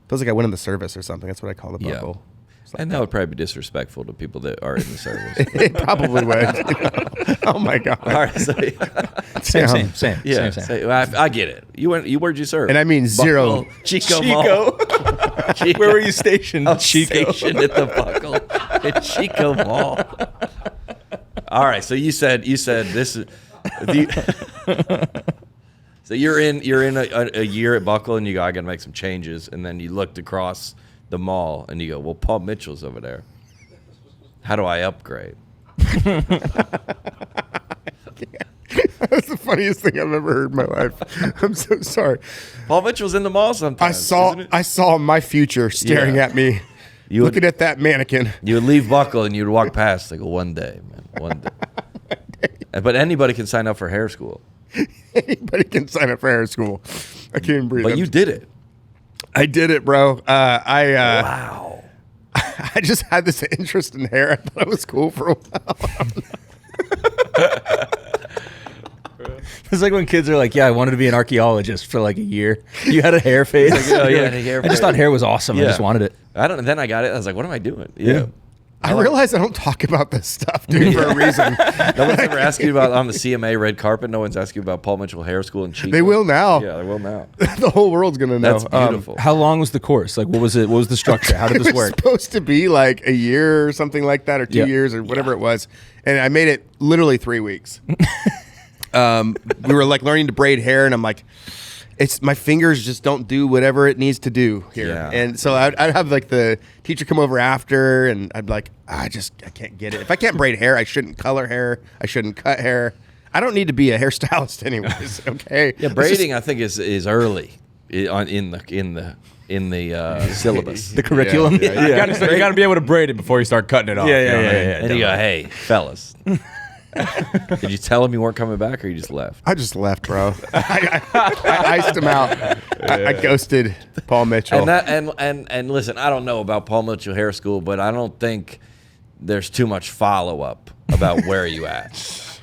feels like I went in the service or something. That's what I call the Yeah. Buckle. It's like And that would probably be disrespectful to people that are in the service. it probably would. you know? Oh my god. All right, so Same. yeah, say, I get it. Where'd you serve? And I mean zero. Buckle, Chico Mall. Chico. Where were you stationed? I was stationed at the Buckle at Chico Mall. All right, so you said this is. So you're in a year at Buckle and you go, I got to make some changes, and then you looked across the mall and you go, well, Paul Mitchell's over there. How do I upgrade? That's the funniest thing I've ever heard in my life. I'm so sorry. Paul Mitchell's in the mall sometimes. isn't it? I saw my future staring Yeah. at me. You would- looking at that mannequin. You would leave Buckle and you'd walk past. Like, one day, man, one day. But anybody can sign up for hair school. Anybody can sign up for hair school. I can't even breathe. But you did it. I did it, bro. Wow. I just had this interest in hair. I thought it was cool for a while. It's like when kids are like, yeah, I wanted to be an archaeologist for like a year. You had a hair phase. Oh, yeah, You're like, a hair I just phase. thought hair was awesome. I Yeah. just wanted it. Then I got it. I was like, what am I doing? Yeah. I realize I don't talk about this stuff, dude, for a reason. No one's ever asked you about on the CMA red carpet. No one's asked you about Paul Mitchell Hair School in Chico. They will now. Yeah, they will now. The whole world's gonna know. That's beautiful. How long was the course? Like, what was it? What was the structure? How did It this was work? supposed to be like a year or something like that, or 2 Yeah. years or whatever it was, and I made it literally 3 weeks. we were like learning to braid hair, and I'm like, it's my fingers just don't do whatever it needs to do here. Yeah. And so I'd have like the teacher come over after, and I'd be like, I can't get it. If I can't braid hair, I shouldn't color hair. I shouldn't cut hair. I don't need to be a hairstylist anyways. Okay. Yeah, braiding I think is early in the syllabus. The curriculum. You got to be able to braid it before you start cutting it off. And you go, hey, fellas. Did you tell him you weren't coming back, or you just left? I just left, bro. I iced him out. I ghosted Paul Mitchell. And listen, I don't know about Paul Mitchell Hair School, but I don't think there's too much follow up about where you at.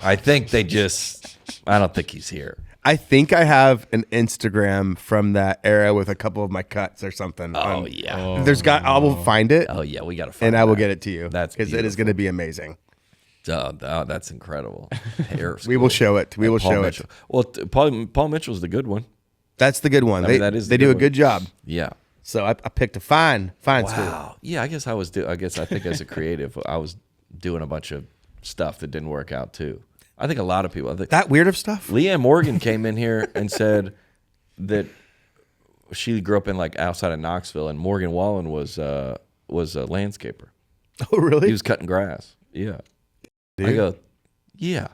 I think I don't think he's here. I think I have an Instagram from that era with a couple of my cuts or something. Oh, I will find it. Oh yeah, we gotta find and I will that. get it to you. That's because it is going to be amazing. Oh, that's incredible. Hair We will show it. We will Paul show Mitchell. it. Well, Paul Mitchell's the good one. That's the good one. I mean, that is they the do a good good job. Yeah. So I picked a fine school. Wow. Yeah, I think as a creative, I was doing a bunch of stuff that didn't work out too. I think a lot of people. That weird of stuff. Leanne Morgan came in here and said that she grew up in like outside of Knoxville, and Morgan Wallen was a landscaper. Oh, really? He was cutting grass. Yeah. Dude. I go, yeah,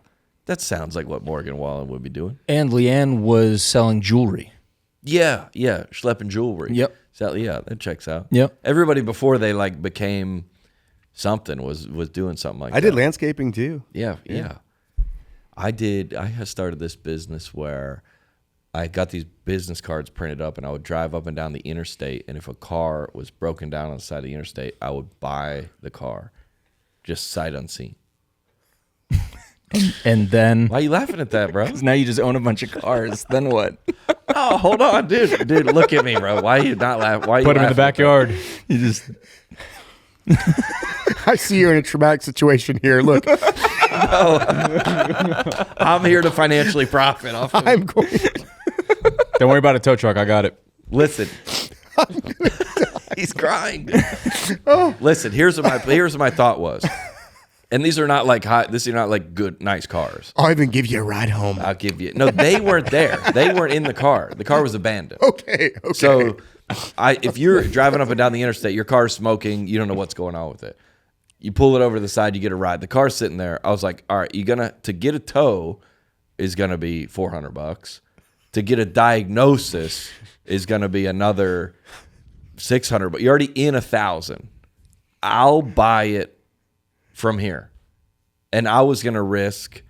that sounds like what Morgan Wallen would be doing. And Leanne was selling jewelry. Yeah, schlepping jewelry. Yep. So, yeah, that checks out. Yep. Everybody before they like became something was doing something like that. I did landscaping too. Yeah. I had started this business where I got these business cards printed up, and I would drive up and down the interstate, and if a car was broken down on the side of the interstate, I would buy the car, just sight unseen. And then Why are you laughing at that, bro? now you just own a bunch of cars. Then what? Oh, hold on, dude. Dude, look at me, bro. Why are you not laughing? Why are you Put him in the laughing at that? backyard. You just I see you're in a traumatic situation here. Look, I'm here to financially profit off of it. I'm going. Don't worry about a tow truck. I got it. Listen. He's crying. Listen, here's what my thought was. And these are not like good, nice cars. I'll even give you a ride home. I'll give you. No, they weren't there. They weren't in the car. The car was abandoned. Okay. So if you're driving up and down the interstate, your car's smoking, you don't know what's going on with it. You pull it over to the side, you get a ride. The car's sitting there. I was like, all right, to get a tow is gonna be $400. To get a diagnosis is gonna be another $600. But you're already in $1,000. I'll buy it from here. And I was gonna risk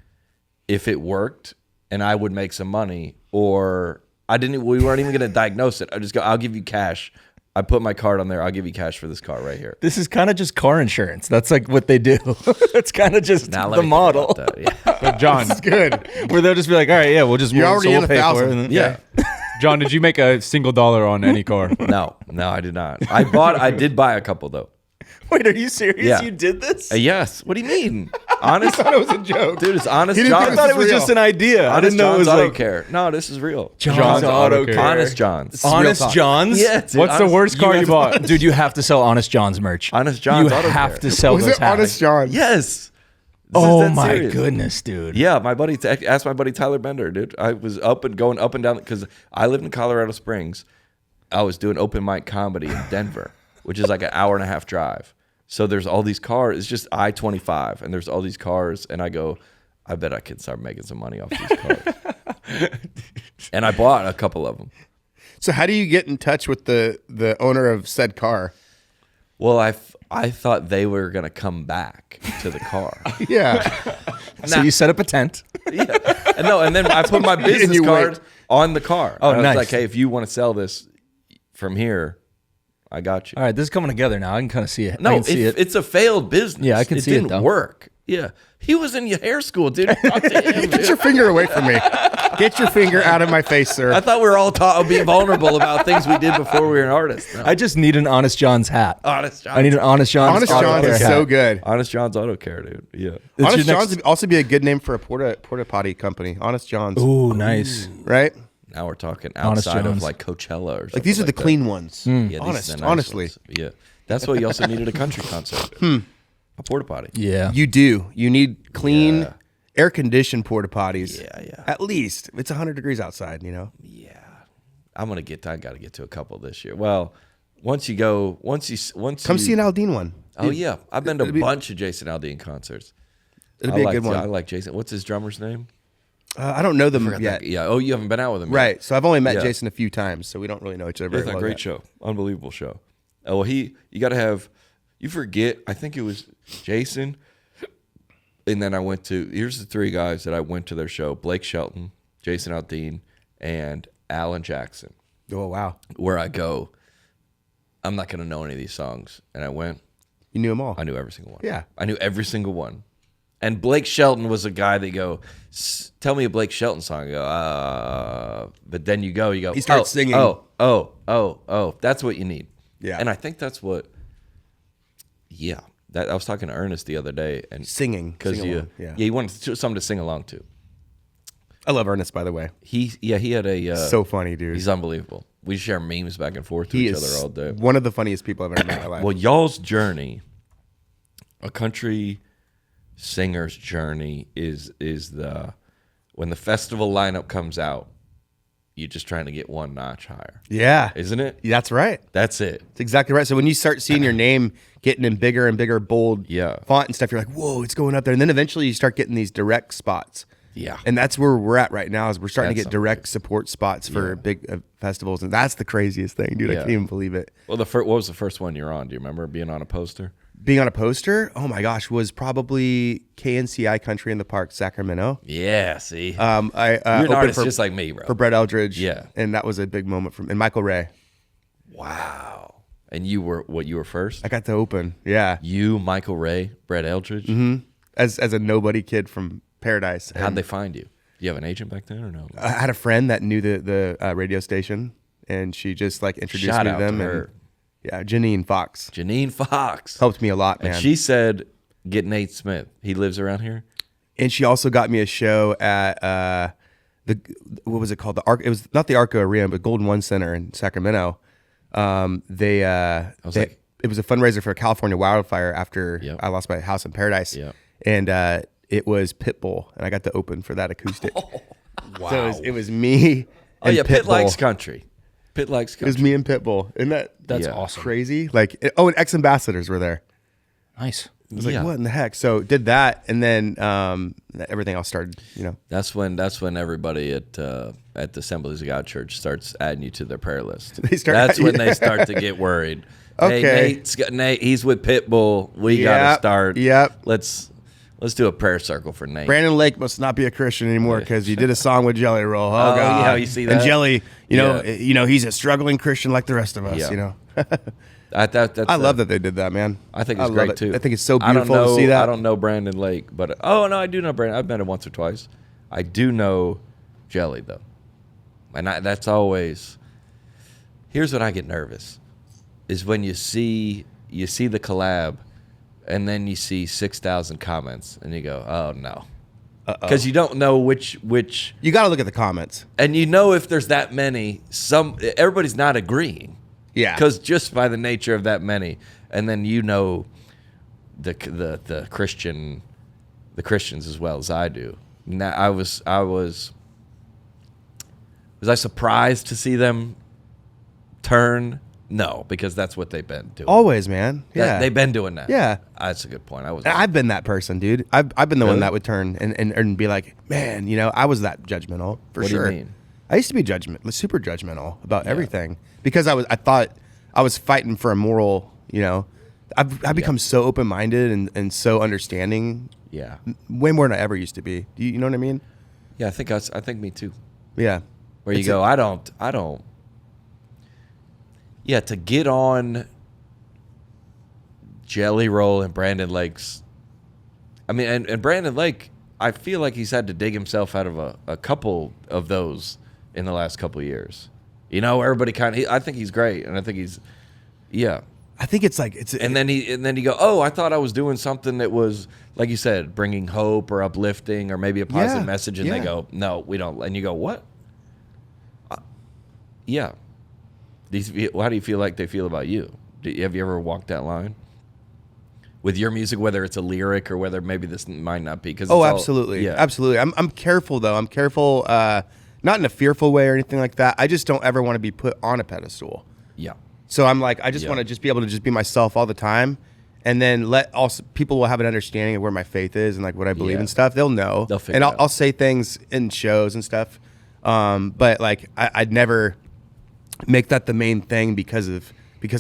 if it worked and I would make some money, or we weren't even gonna diagnose it. I'll give you cash. I put my card on there. I'll give you cash for this car right here. this is kind of just car insurance. That's like what they do. That's kind of just Now let the me think model. about that, yeah. So John, It's good. Where they'll just be like, all right, yeah, we'll just You're already in pay for it. $1,000. And then- Yeah. John, did you make a single dollar on any car? No, I did not. I did buy a couple though. Wait, are you serious? Yeah. You did this? Yes. What do you mean? Honest? I thought it was a joke. Dude, it's Honest He didn't John. think I thought it was real. just an idea. I Honest didn't know it John's was Auto like Care. No, this is real. John's Auto Care. Honest John's. Honest talk. John's? Yeah, dude, What's the Honest- worst car you bought? Dude, you have to sell Honest John's merch. Honest John's You Auto have Care. to sell Was those it Honest hats. John? Yes. This is Oh dead my serious. goodness, dude. Yeah, asked my buddy Tyler Bender, dude. I was going up and down because I lived in Colorado Springs. I was doing open mic comedy in Denver, which is like an hour and a half drive. So there's all these cars. It's just I-25, and there's all these cars. And I go, I bet I can start making some money off these cars. And I bought a couple of them. So how do you get in touch with the owner of said car? Well, I thought they were gonna come back to the car. Yeah. So you set up a tent. Yeah. And then I put my business you card wait. on the car. Oh, And I was nice. like, hey, if you want to sell this from here, I got you. All right, this is coming together now. I can kind of see it. I No, can see it. it's a failed business. Yeah, I can see it, didn't though. work. Yeah. He was in your hair school, dude. Talk to him, Get dude. your finger away from me. Get your finger out of my face, sir. I thought we were all taught being vulnerable about things we did before we were an artist. No. I just need an Honest John's hat. Honest John's. I need an Honest John's. Honest Auto John's Care is hat. so good. Honest John's Auto Care, dude. Yeah. That's Honest your John's next- would also be a good name for a porta potty company. Honest John's, Ooh, nice. right? Now we're talking Honest outside of John's. like Coachella or something. Like these are the that. clean ones. Yeah, these are Honest, the nice honestly. ones. Yeah. That's why you also needed a country concert. A porta potty. Yeah. You do. You need clean. Yeah. air conditioned porta potties. Yeah. At least it's 100 degrees outside. Yeah. I got to get to a couple this year. Well, once you go, once you Come see an Aldean one. Oh yeah, I've been to a bunch of Jason Aldean concerts. It'll be a good one. I like Jason. What's his drummer's name? I don't know them yet. Yeah. Oh, you haven't been out with him yet. Right. So I've only met Yeah. Jason a few times, so we don't really know each other very It's a well great yet. show. Unbelievable show. Oh, well, you got to have, you forget, I think it was Jason. And then here's the three guys that I went to their show: Blake Shelton, Jason Aldean, and Alan Jackson. Oh, wow. Where I go, I'm not going to know any of these songs. And I went. You knew them all. I knew every single one. Yeah. I knew every single one. And Blake Shelton was a guy that go, tell me a Blake Shelton song. I go, but then you go. He starts singing. Oh, that's what you need. Yeah. And I think that's what, I was talking to Ernest the other day. And Singing. Because Sing along. Yeah. you wanted something to sing along to. I love Ernest, by the way. He had a... so funny, dude. He's unbelievable. We share memes back and forth to He each is other all day. one of the funniest people I've ever met in my life. Well, y'all's journey, a country singer's journey, is when the festival lineup comes out, you're just trying to get one notch higher. Yeah. Isn't it? That's right. That's it. That's exactly right. So when you start seeing your name getting in bigger and bigger bold font and stuff, you're like, whoa, it's going up there. And then eventually you start getting these direct spots. Yeah. And that's where we're at right now is we're starting That's to get direct support spots for big festivals. And that's the craziest thing, dude. I can't even believe it. Well, what was the first one you're on? Do you remember being on a poster? Being on a poster, oh my gosh, was probably KNCI Country in the Park, Sacramento. Yeah, see? I You're an opened artist just like me, bro. for Brett Eldridge. Yeah. And that was a big moment and Michael Ray. Wow. And you were first? I got to open. Yeah. You, Michael Ray, Brett Eldridge? Mm-hmm. As a nobody kid from Paradise. How'd they find you? Do you have an agent back then or no? I had a friend that knew the radio station, and she just like introduced Shout me out to them. to her. And Janine Fox Janine Fox. helped me a lot, man. And she said, get Nate Smith. He lives around here? And she also got me a show at what was it called? It was not the Arco Arena, but Golden One Center in Sacramento. It was a fundraiser for a California wildfire after I lost my house in Paradise. Yep. And it was Pitbull, and I got to open for that acoustic. Wow. So it was me. And Pitt Pitbull. likes country. Pitt likes country. It was me and Pitbull. Isn't That's Yeah. awesome. crazy? Like, and ex-ambassadors were there. Nice. I was like, what in the heck? So did that, and then everything else started. That's when everybody at the Assemblies of God Church starts adding you to their prayer list. That's when they start to get worried. Okay. Hey, Nate, he's with Pitbull. We gotta start. Yep. Let's do a prayer circle for Nate. Brandon Lake must not be a Christian anymore because he did a song with Jelly Roll. Oh, God. yeah, you see that? And Jelly, he's a struggling Christian like the rest of us. Yeah. I love that they did that, man. I think it's love great it. too. I think it's so beautiful to see that. I don't know Brandon Lake, but I do know Brandon. I've met him once or twice. I do know Jelly though, and that's always. Here's when I get nervous, is when you see the collab, and then you see 6,000 comments, and you go, oh no, because you don't know which. You got to look at the comments. And if there's that many, everybody's not agreeing. Yeah. Because just by the nature of that many, and then the Christians as well as I do. Now was I surprised to see them turn? No, because that's what they've been doing. Always, man. Yeah. They've been doing that. Yeah. That's a good point. I've been that person, dude. I've been the one Really? that would turn and be like, man, I was that judgmental for What do you sure. mean? I used to be super judgmental about everything because I thought I was fighting for a moral. I've become so open minded and so understanding. Yeah. Way more than I ever used to be. Do you know what I mean? Yeah, I think me too. Yeah. Where you go, I don't. Yeah, to get on Jelly Roll and Brandon Lake's. I mean, and Brandon Lake, I feel like he's had to dig himself out of a couple of those in the last couple of years. Everybody I think he's great, and I think he's, yeah. I think it's like and then you go, oh, I thought I was doing something that was, like you said, bringing hope or uplifting or maybe a positive message, and they go, no, we don't, and you go, what? Yeah. How do you feel like they feel about you? Have you ever walked that line? with your music, whether it's a lyric or whether maybe this might not be? Because absolutely, absolutely. I'm careful though. I'm careful, not in a fearful way or anything like that. I just don't ever want to be put on a pedestal. Yeah. So I'm like, I just want to just be able to just be myself all the time, and then people will have an understanding of where my faith is and like what I believe and stuff. They'll know. They'll figure and it out. I'll say things in shows and stuff, but like I'd never make that the main thing because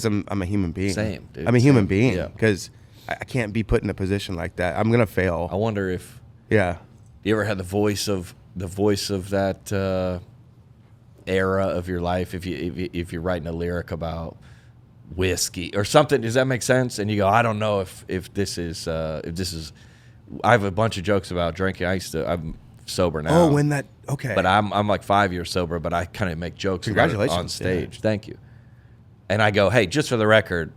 I'm a human being. Same, dude. I'm a human being Yeah. because I can't be put in a position like that. I'm gonna fail. I wonder if Yeah. you ever had the voice of that era of your life. If you're writing a lyric about whiskey or something, does that make sense? And you go, I don't know if this is. I have a bunch of jokes about drinking. I'm sober now. Okay. But I'm like 5 years sober, but I kind of make jokes about it Congratulations. on stage. Yeah. Thank you. And I go, hey, just for the record,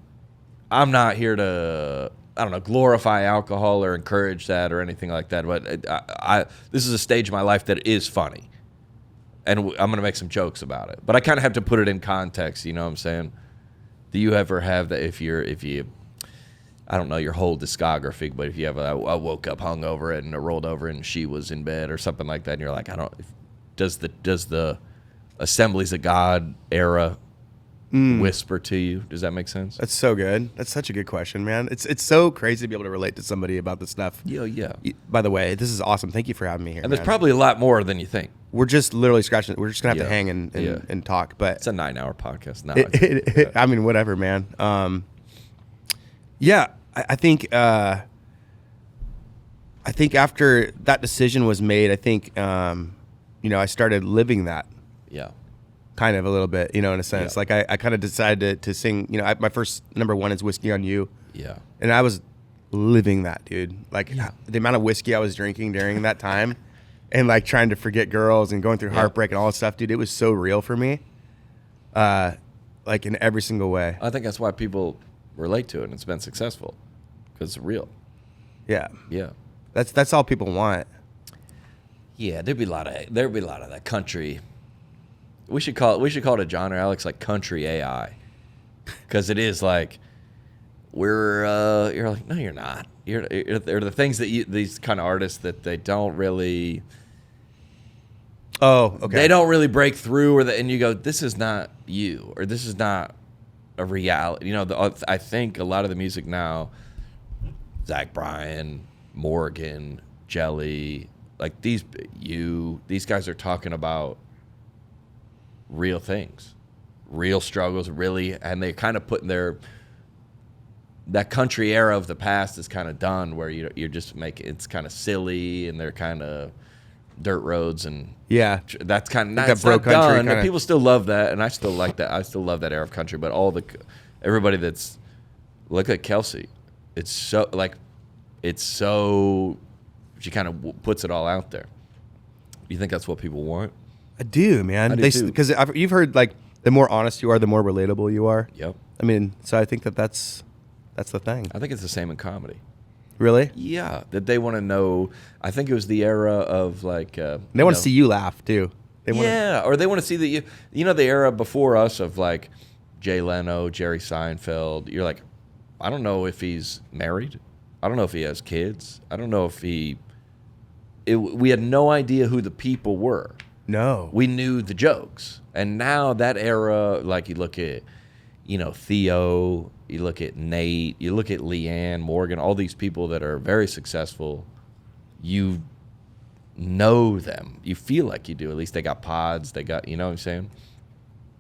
I'm not here to, I don't know, glorify alcohol or encourage that or anything like that. But this is a stage of my life that is funny. And I'm going to make some jokes about it. But I kind of have to put it in context, you know what I'm saying? Do you ever have that if you I don't know your whole discography, but if you have I woke up hungover and I rolled over and she was in bed or something like that, and you're like, does the Assemblies of God era whisper to you? Does that make sense? That's so good. That's such a good question, man. It's so crazy to be able to relate to somebody about this stuff. Yeah. By the way, this is awesome. Thank you for having me here. And there's man. probably a lot more than you think. We're just literally scratching. We're just gonna have to Yeah. hang and talk. But It's a 9-hour podcast now. I mean, whatever, man. Yeah, I think after that decision was made, I think I started living that Yeah. kind of a little bit, in a sense. Yeah. Like I kind of decided to sing. My first number one is Whiskey on You. Yeah. And I was living that, dude. Like the amount of whiskey I was drinking during that time and like trying to forget girls and going through heartbreak and all that stuff, dude, it was so real for me. Like in every single way. I think that's why people relate to it and it's been successful because it's real. Yeah. Yeah. That's all people want. Yeah, there'd be a lot of that country. We should call it a genre, Alex, like country AI, because it is like you're like, no, you're not. They're the things that these kind of artists that they don't really. Oh, okay. They don't really break through, and you go, this is not you, or this is not a reality. I think a lot of the music now, Zach Bryan, Morgan, Jelly, like these guys are talking about real things, real struggles, really, and they're kind of putting that country era of the past is kind of done, where you're just making it's kind of silly, and they're kind of dirt roads, and that's kind of like not, that bro not country done. kinda. People still love that, and I still like that. I still love that era of country, but everybody that's look at Kelsey, she kind of puts it all out there. You think that's what people want? I do, man. I do too. Because you've heard like the more honest you are, the more relatable you are. Yep. I mean, so I think that's the thing. I think it's the same in comedy. Really? Yeah, that they want to know. I think it was the era of like. They want to see you laugh too. Or they want to see the the era before us of like Jay Leno, Jerry Seinfeld. You're like, I don't know if he's married. I don't know if he has kids. I don't know if we had no idea who the people were. No. We knew the jokes. And now that era, like you look at, Theo, you look at Nate, you look at Leanne, Morgan, all these people that are very successful, you know them. You feel like you do. At least they got pods. They got, you know what I'm saying?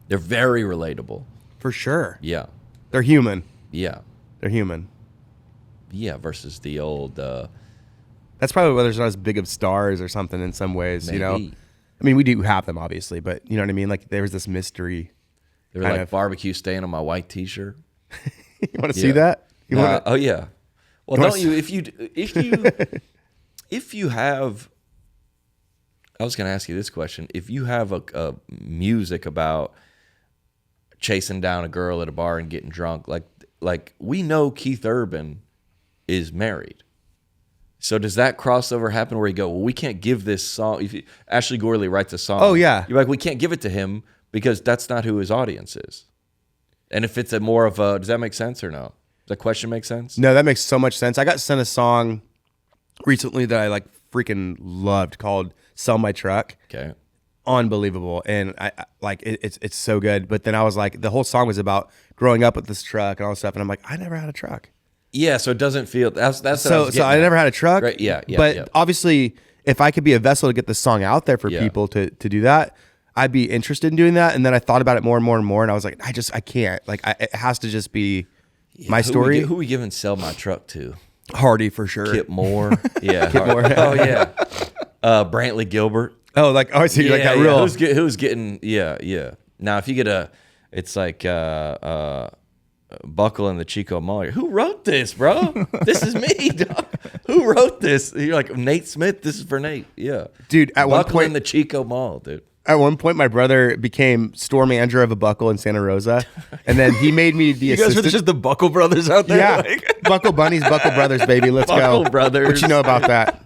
They're very relatable. For sure. Yeah. They're human. Yeah. They're human. Yeah, versus the old... That's probably why there's not as big of stars or something in some ways, maybe. I mean, we do have them, obviously, but you know what I mean? Like, there's this mystery. They were like barbecue stain on my white T-shirt. You want to see that? Oh, yeah. Well, don't you... If you have... I was going to ask you this question. If you have a music about chasing down a girl at a bar and getting drunk, like we know Keith Urban is married. So does that crossover happen where you go, well, we can't give this song? If Ashley Gorley writes a song. Oh, yeah. You're like, we can't give it to him because that's not who his audience is. And if it's more of a, does that make sense or no? Does that question make sense? No, that makes so much sense. I got sent a song recently that I like freaking loved called "Sell My Truck." Okay. Unbelievable, and I like it's so good. But then I was like, the whole song was about growing up with this truck and all this stuff, and I'm like, I never had a truck. Yeah, so it doesn't feel that's what So I never had a truck. Right, yeah, But obviously, if I could be a vessel to get the song out there for people to do that, I'd be interested in doing that. And then I thought about it more and more and more, and I was like, I can't. Like, it has to just be my story. Who we giving "Sell My Truck" to? Hardy for sure. Kip Moore. Yeah. Kip Moore. Oh yeah. Brantley Gilbert. Oh, like so you like that real. Who's getting? Yeah. Now, if you get it's like Buckle and the Chico Mall. Who wrote this, bro? This is me, dog. Who wrote this? You're like, Nate Smith. This is for Nate. Yeah, dude. At one Buckle point, and the Chico Mall, dude. At one point, my brother became store manager of a Buckle in Santa Rosa, and then he made me the assistant. You guys are just the Buckle brothers out there. Yeah, like. Buckle Bunnies, Buckle Brothers, baby. Let's Buckle go, Brothers. What you know about that?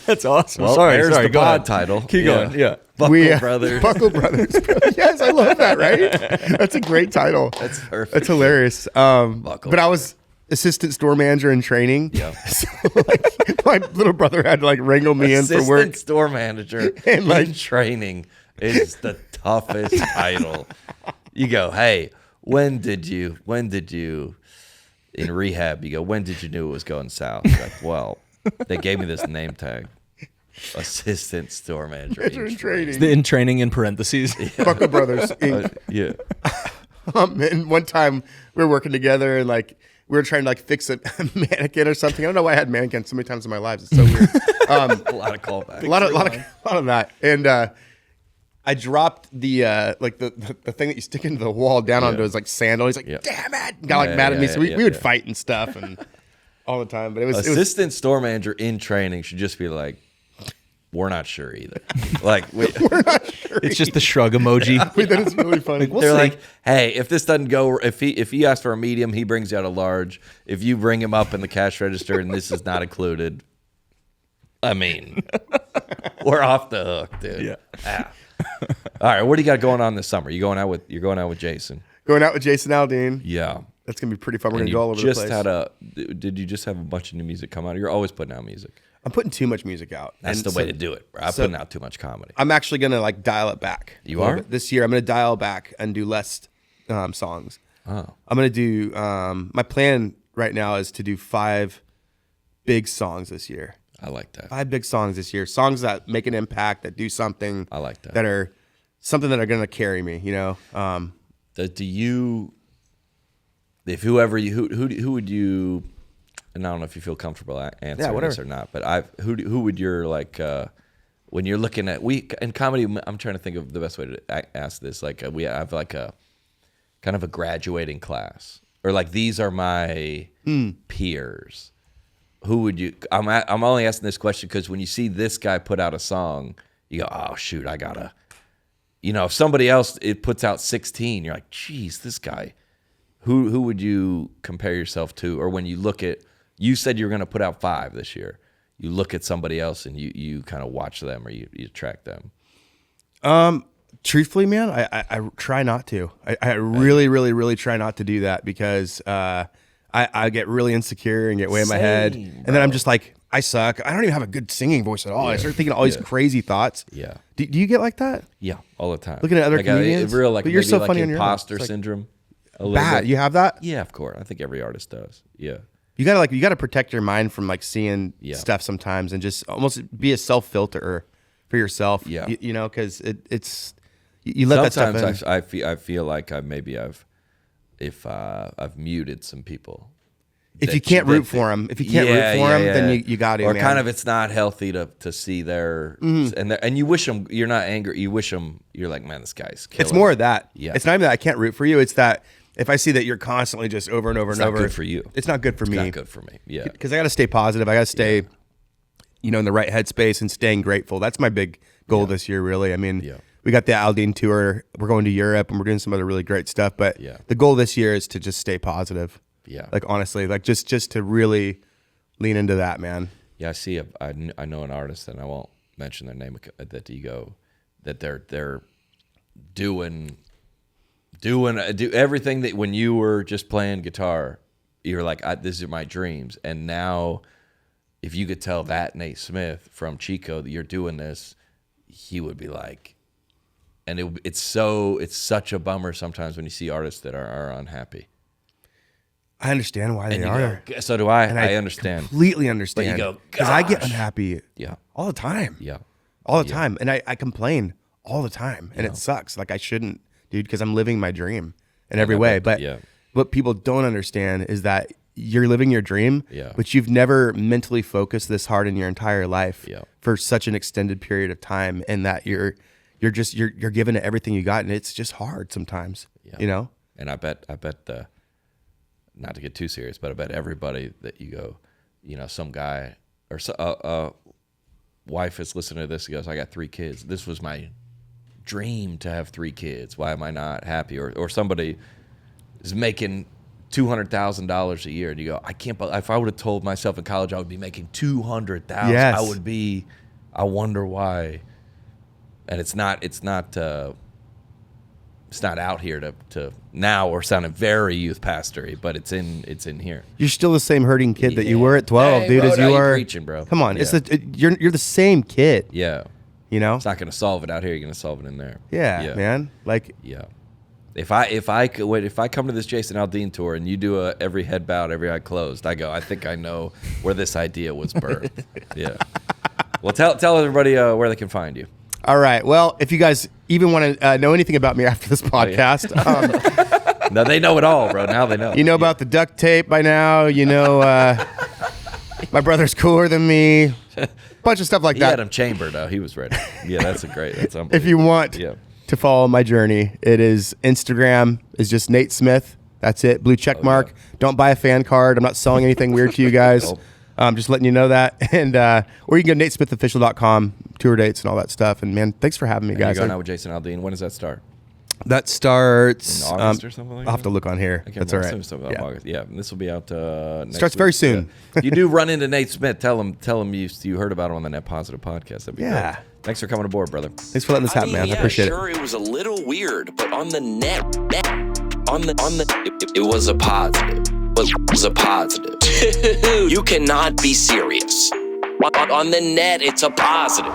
That's awesome. Well, sorry, there's the go pod ahead. title. Keep going. Yeah. Buckle Brothers. Buckle Brothers. Yes, I love that. Right? That's a great title. That's perfect. That's hilarious. But I was assistant store manager in training. Yeah. So, like, my little brother had to like wrangle me in for work. Assistant store manager And, like- in training is the toughest title. You go, hey, when did you in rehab? You go, when did you know it was going south? You're like, well, they gave me this name tag. Assistant store manager in training. In training in parentheses. Buckle Brothers Inc. Yeah. And one time we were working together and like we were trying to like fix a mannequin or something. I don't know why I had mannequins so many times in my life. It's so weird. A lot of callbacks. a lot of that. And I dropped the the thing that you stick into the wall down onto his like sandal. He's like, damn it! Got like mad at me. So we would fight and stuff and all the time. But it was Assistant store manager in training should just be like, we're not sure either. Like we're not sure. It's just the shrug emoji. That is really funny. They're like, hey, if this doesn't go, if he asks for a medium, he brings you out a large. If you bring him up in the cash register and this is not included, I mean, we're off the hook, dude. Yeah. All right, what do you got going on this summer? You're going out with Jason. Going out with Jason Aldean. Yeah. That's gonna be pretty fun. We're And gonna go all over the place. Did you just have a bunch of new music come out? You're always putting out music. I'm putting too much music out. That's the way to do it, bro. I'm putting out too much comedy. I'm actually gonna like dial it back. You are? This year. I'm gonna dial back and do less songs. Oh. I'm gonna do. My plan right now is to do 5 big songs this year. I like that. 5 big songs this year. Songs that make an impact, that do something. I like that. That are something that are gonna carry me. You know. Do you? If whoever you who would you? And I don't know if you feel comfortable answering this or not, but who would your like when you're looking at in comedy? I'm trying to think of the best way to ask this. Like we have like a kind of a graduating class, or like these are my peers. Who would you? I'm only asking this question because when you see this guy put out a song, you go, oh shoot, I gotta. You know, if somebody else it puts out 16, you're like, geez, this guy. Who would you compare yourself to? Or when you look at, you said you were going to put out 5 this year. You look at somebody else and you kind of watch them or you track them. Truthfully, man, I try not to. I really, really, really try not to do that because I get really insecure and get way in my head. And then I'm just like, I suck. I don't even have a good singing voice at all. I start thinking all these crazy thoughts. Yeah. Do you get like that? Yeah, all the time. Looking at other comedians? Real like, but you're maybe so like funny on your own. imposter It's like syndrome. Bad. You have that? Yeah, of course. I think every artist does. Yeah. You gotta protect your mind from like seeing stuff sometimes and just almost be a self filter for yourself. Yeah. You know, because it's you let Sometimes that stuff in. I feel like I've muted some people. If you can't root for them, then you got to. Or man. kind of, it's not healthy to see their and you wish them. You're not angry. You wish them. You're like, man, this guy's killing. It's more of that. Yeah. It's not even that I can't root for you. It's that if I see that you're constantly just over and over and over, It's not good for you. It's not good for me. It's not good for me. Yeah. Because I got to stay positive. I got to stay, in the right headspace and staying grateful. That's my big goal this year. Really. I mean, we got the Aldean tour. We're going to Europe and we're doing some other really great stuff. But the goal this year is to just stay positive. Yeah. Like honestly, like just to really lean into that, man. Yeah. I know an artist, and I won't mention their name. That you go, that they're do everything that when you were just playing guitar, you're like, these are my dreams. And now, if you could tell that Nate Smith from Chico that you're doing this, he would be like, and it's such a bummer sometimes when you see artists that are unhappy. I understand why they are. Go, so do I. And I understand. Completely understand. But you go, because I get unhappy all the time. Yeah. All the time. And I complain all the time. And it sucks. Like I shouldn't, dude, because I'm living my dream in every way. But what people don't understand is that you're living your dream, but you've never mentally focused this hard in your entire life for such an extended period of time, and that you're giving it everything you got, and it's just hard sometimes, you know? And I bet not to get too serious, but I bet everybody that you go, you know, some guy or wife is listening to this and goes, I got 3 kids. This was my dream to have 3 kids. Why am I not happy? Or somebody is making $200,000 a year, and you go, I can't believe, if I would have told myself in college I would be making $200,000, I wonder why. And it's not out here to now, or sounding very youth pastory, but it's in here. You're still the same hurting kid that you were at 12, dude, bro, as you are. Preaching, bro. Come on, you're the same kid. Yeah. You know? It's not going to solve it out here. You're going to solve it in there. Yeah, man. Like, If I come to this Jason Aldean tour and you do every head bowed, every eye closed, I think I know where this idea was birthed. Yeah. Well, tell everybody where they can find you. All right. Well, if you guys even want to know anything about me after this podcast, no, they know it all, bro. Now they know. You know about the duct tape by now. You know, my brother's cooler than me. Bunch of stuff like that. He had him chambered. He was ready. Yeah, that's unbelievable. If you want to follow my journey, it is Instagram is just Nate Smith. That's it. Blue check mark. Don't buy a fan card. I'm not selling anything weird to you guys. Just letting you know that. And or you can go to natesmithofficial.com, tour dates and all that stuff. And man, thanks for having me, guys. You're going out with Jason Aldean. When does that start? That starts in August or something like that? I'll have to look on here. That's all right. August. Yeah, and this will be out next starts week. very soon. If you do run into Nate Smith, tell him you heard about him on the Net Positive podcast. That'd be great. Thanks for coming aboard, brother. Thanks for letting this happen, man. I appreciate it. Sure, it was a little weird, but on the net, it was a positive. It was a positive. You cannot be serious. On the net, it's a positive.